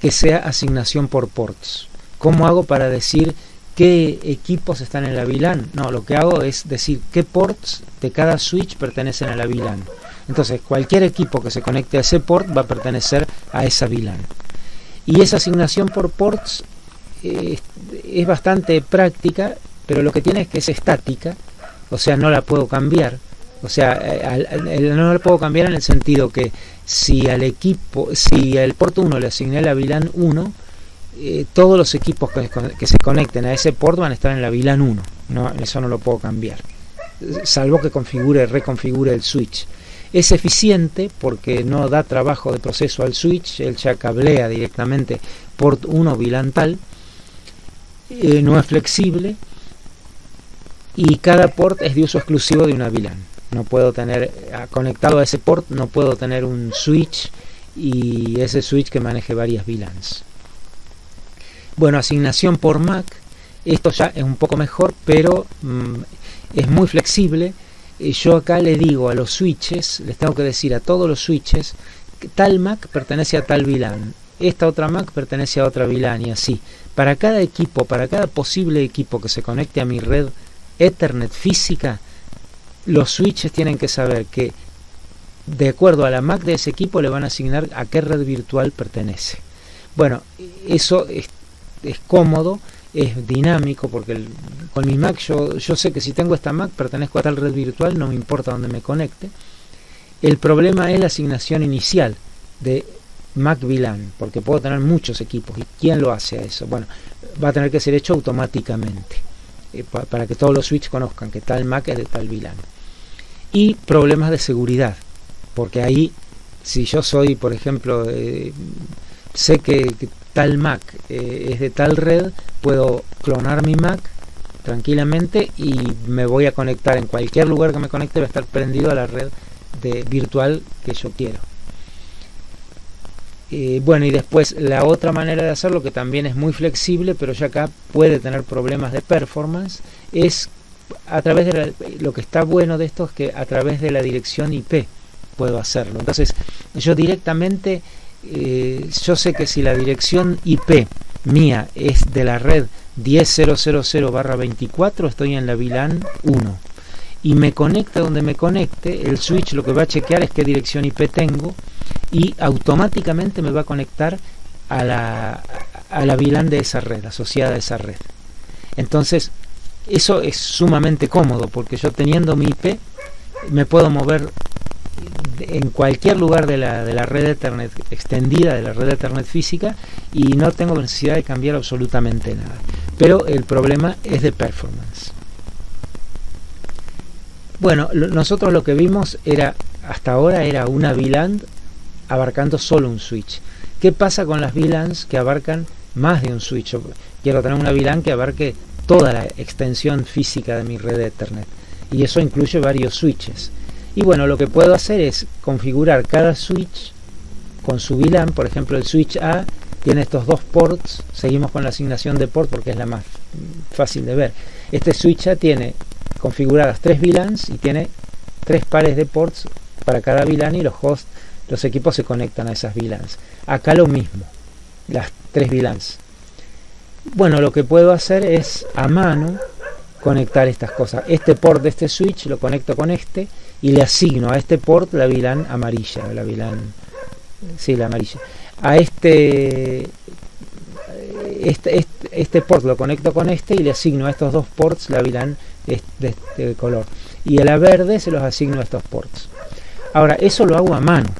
que sea asignación por ports. ¿Cómo hago para decir qué equipos están en la VLAN? No, lo que hago es decir qué ports de cada switch pertenecen a la VLAN. Entonces, cualquier equipo que se conecte a ese port va a pertenecer a esa VLAN. Y esa asignación por ports es bastante práctica, pero lo que tiene es que es estática, o sea, no la puedo cambiar. O sea, no lo puedo cambiar en el sentido que si al port 1 le asigné la VLAN 1, todos los equipos que se conecten a ese port van a estar en la VLAN 1. No, eso no lo puedo cambiar, salvo que reconfigure el switch. Es eficiente porque no da trabajo de proceso al switch, él ya cablea directamente port 1 VLAN tal, no es flexible y cada port es de uso exclusivo de una VLAN. No puedo tener conectado a ese port, no puedo tener un switch y ese switch que maneje varias VLANs. Bueno, asignación por MAC, esto ya es un poco mejor, pero es muy flexible. Yo acá le digo a los switches, les tengo que decir a todos los switches, que tal MAC pertenece a tal VLAN, esta otra MAC pertenece a otra VLAN y así. Para cada equipo, para cada posible equipo que se conecte a mi red Ethernet física, los switches tienen que saber que de acuerdo a la MAC de ese equipo le van a asignar a qué red virtual pertenece. Bueno, eso es cómodo, es dinámico, porque con mi Mac yo sé que si tengo esta Mac pertenezco a tal red virtual, no me importa dónde me conecte. El problema es la asignación inicial de Mac VLAN, porque puedo tener muchos equipos. ¿Y quién lo hace a eso? Bueno, va a tener que ser hecho automáticamente, para que todos los switches conozcan que tal Mac es de tal VLAN. Y problemas de seguridad, porque ahí, si yo soy, por ejemplo, sé que tal Mac es de tal red, puedo clonar mi Mac tranquilamente y me voy a conectar en cualquier lugar que me conecte, va a estar prendido a la red virtual que yo quiero. Bueno, y después la otra manera de hacerlo, que también es muy flexible, pero ya acá puede tener problemas de performance, es a través de lo que está bueno de esto es que a través de la dirección IP puedo hacerlo. Entonces yo directamente yo sé que si la dirección IP mía es de la red 10.0.0.0/24, estoy en la VLAN 1 y me conecte donde me conecte, el switch lo que va a chequear es qué dirección IP tengo y automáticamente me va a conectar a la VLAN de esa red, asociada a esa red. Entonces Eso es sumamente cómodo, porque yo teniendo mi IP me puedo mover en cualquier lugar de la red Ethernet extendida, de la red Ethernet física, y no tengo necesidad de cambiar absolutamente nada. Pero el problema es de performance. Bueno, nosotros lo que vimos hasta ahora era una VLAN abarcando solo un switch. ¿Qué pasa con las VLANs que abarcan más de un switch? Yo quiero tener una VLAN que abarque toda la extensión física de mi red Ethernet, y eso incluye varios switches. Y bueno, lo que puedo hacer es configurar cada switch con su VLAN. Por ejemplo, el switch A tiene estos dos ports. Seguimos con la asignación de port porque es la más fácil de ver. Este switch A tiene configuradas 3 VLANs y tiene 3 pares de ports para cada VLAN, y los equipos se conectan a esas VLANs. Acá lo mismo, las 3 VLANs. Bueno, lo que puedo hacer es a mano conectar estas cosas. Este port de este switch lo conecto con este y le asigno a este port la VLAN amarilla, la amarilla. A este port lo conecto con este y le asigno a estos dos ports la VLAN de este color. Y a la verde se los asigno a estos ports. Ahora, eso lo hago a mano.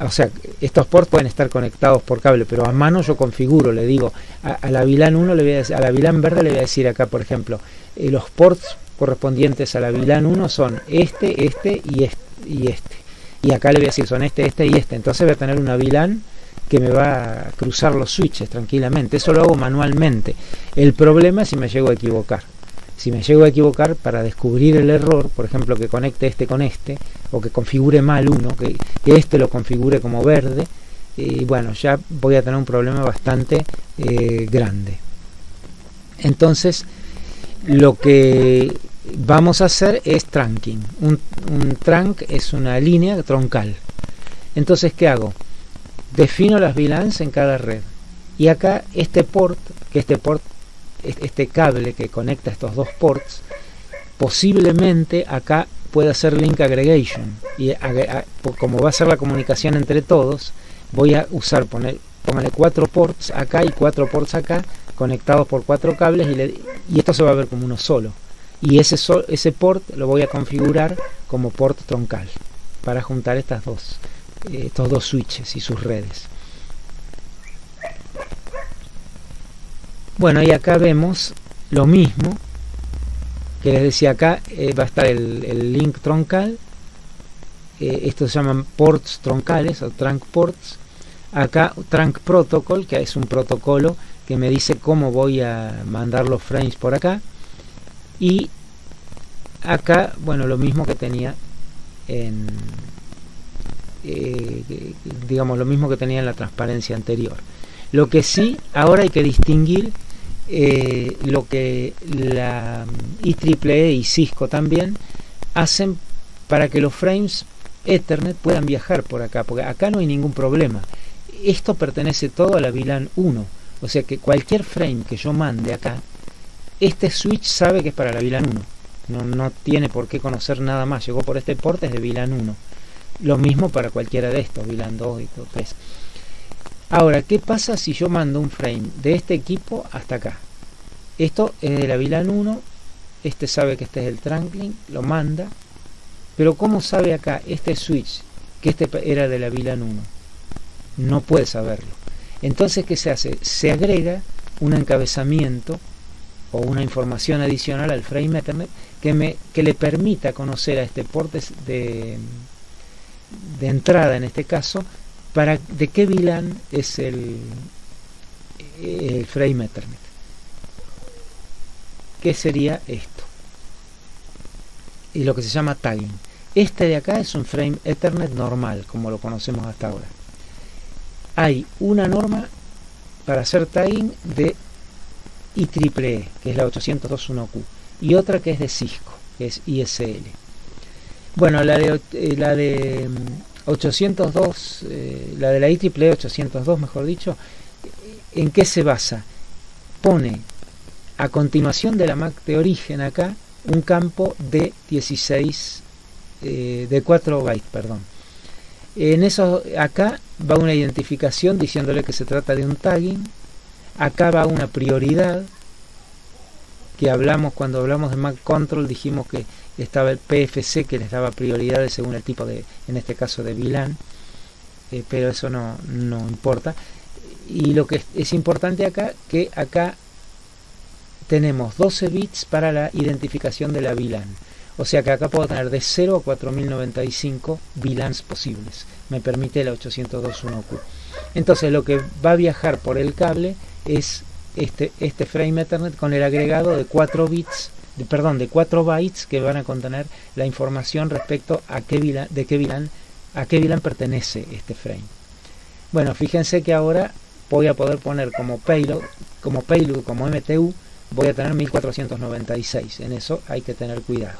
O sea, estos ports pueden estar conectados por cable, pero a mano yo configuro, le digo a la VLAN 1, a la VLAN verde le voy a decir acá, por ejemplo, los ports correspondientes a la VLAN 1 son este y este. Y acá le voy a decir son este y este. Entonces voy a tener una VLAN que me va a cruzar los switches tranquilamente. Eso lo hago manualmente. El problema es si me llego a equivocar. Si me llego a equivocar, para descubrir el error, por ejemplo, que conecte este con este, o que configure mal uno, que este lo configure como verde, y bueno, ya voy a tener un problema bastante grande. Entonces, lo que vamos a hacer es trunking. Un trunk es una línea troncal. Entonces, ¿qué hago? Defino las VLANs en cada red. Y acá este cable que conecta estos dos ports, posiblemente acá pueda hacer link aggregation, y como va a ser la comunicación entre todos, voy a usar póngale 4 ports acá y 4 ports acá, conectados por 4 cables, y esto se va a ver como uno solo, y ese port lo voy a configurar como port troncal para juntar estos dos switches y sus redes. Bueno, y acá vemos lo mismo que les decía. Acá va a estar el link troncal. Estos se llaman ports troncales o trunk ports. Acá trunk protocol, que es un protocolo que me dice cómo voy a mandar los frames por acá. Y acá, bueno, lo mismo que tenía digamos, lo mismo que tenía en la transparencia anterior. Lo que sí, ahora hay que distinguir lo que la IEEE y Cisco también hacen para que los frames Ethernet puedan viajar por acá, porque acá no hay ningún problema. Esto pertenece todo a la VLAN 1, o sea que cualquier frame que yo mande acá, este switch sabe que es para la VLAN 1, no tiene por qué conocer nada más. Llegó por este port, es de VLAN 1. Lo mismo para cualquiera de estos, VLAN 2 y 3. Ahora, ¿qué pasa si yo mando un frame de este equipo hasta acá? Esto es de la VLAN 1, este sabe que este es el trunk link, lo manda, pero ¿cómo sabe acá este switch que este era de la VLAN 1? No puede saberlo. Entonces, ¿qué se hace? Se agrega un encabezamiento o una información adicional al frame Ethernet que le permita conocer a este port de entrada, en este caso, de qué VLAN es el frame Ethernet. ¿Qué sería esto? Y lo que se llama tagging. Este de acá es un frame Ethernet normal, como lo conocemos hasta ahora. Hay una norma para hacer tagging de IEEE, que es la 802.1q, y otra que es de Cisco, que es ISL. Bueno, la de 802, la de la IEEE 802, mejor dicho, ¿en qué se basa? Pone a continuación de la MAC de origen acá un campo de 4 bytes, perdón. En eso, acá va una identificación diciéndole que se trata de un tagging. Acá va una prioridad que hablamos cuando hablamos de Mac Control, dijimos que estaba el PFC que les daba prioridades según el tipo de, en este caso de VLAN, pero eso no importa. Y lo que es importante acá, que acá tenemos 12 bits para la identificación de la VLAN. O sea que acá puedo tener de 0 a 4095 VLANs posibles. Me permite la 802.1q. Entonces lo que va a viajar por el cable es este frame Ethernet con el agregado de 4 bits, de 4 bytes que van a contener la información respecto a qué VLAN pertenece este frame. Bueno, fíjense que ahora voy a poder poner como payload, como MTU, voy a tener 1496. En eso hay que tener cuidado.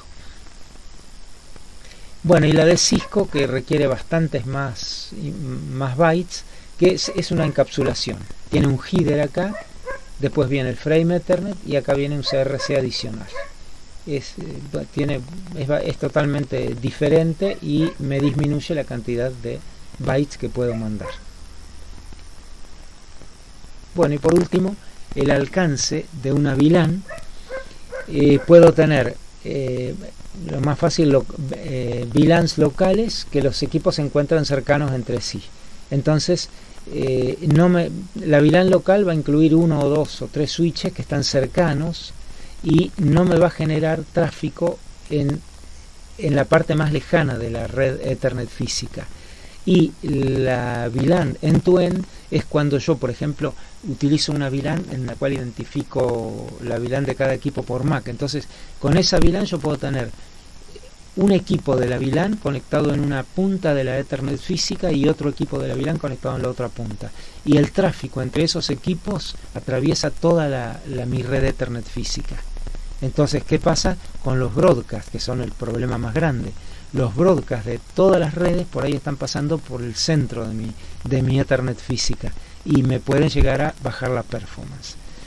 Bueno, y la de Cisco, que requiere bastantes más bytes, que es una encapsulación. Tiene un header acá, después viene el frame Ethernet y acá viene un CRC adicional. Es totalmente diferente y me disminuye la cantidad de bytes que puedo mandar. Bueno, y por último, el alcance de una VLAN. Puedo tener lo más fácil, VLANs locales que los equipos se encuentran cercanos entre sí. Entonces la VLAN local va a incluir 1 o 2 o 3 switches que están cercanos y no me va a generar tráfico en la parte más lejana de la red Ethernet física. Y la VLAN end-to-end es cuando yo, por ejemplo, utilizo una VLAN en la cual identifico la VLAN de cada equipo por MAC. Entonces, con esa VLAN yo puedo tener un equipo de la VLAN conectado en una punta de la Ethernet física y otro equipo de la VLAN conectado en la otra punta. Y el tráfico entre esos equipos atraviesa toda mi red Ethernet física. Entonces, ¿qué pasa con los broadcasts, que son el problema más grande? Los broadcasts de todas las redes por ahí están pasando por el centro de mi Ethernet física y me pueden llegar a bajar la performance.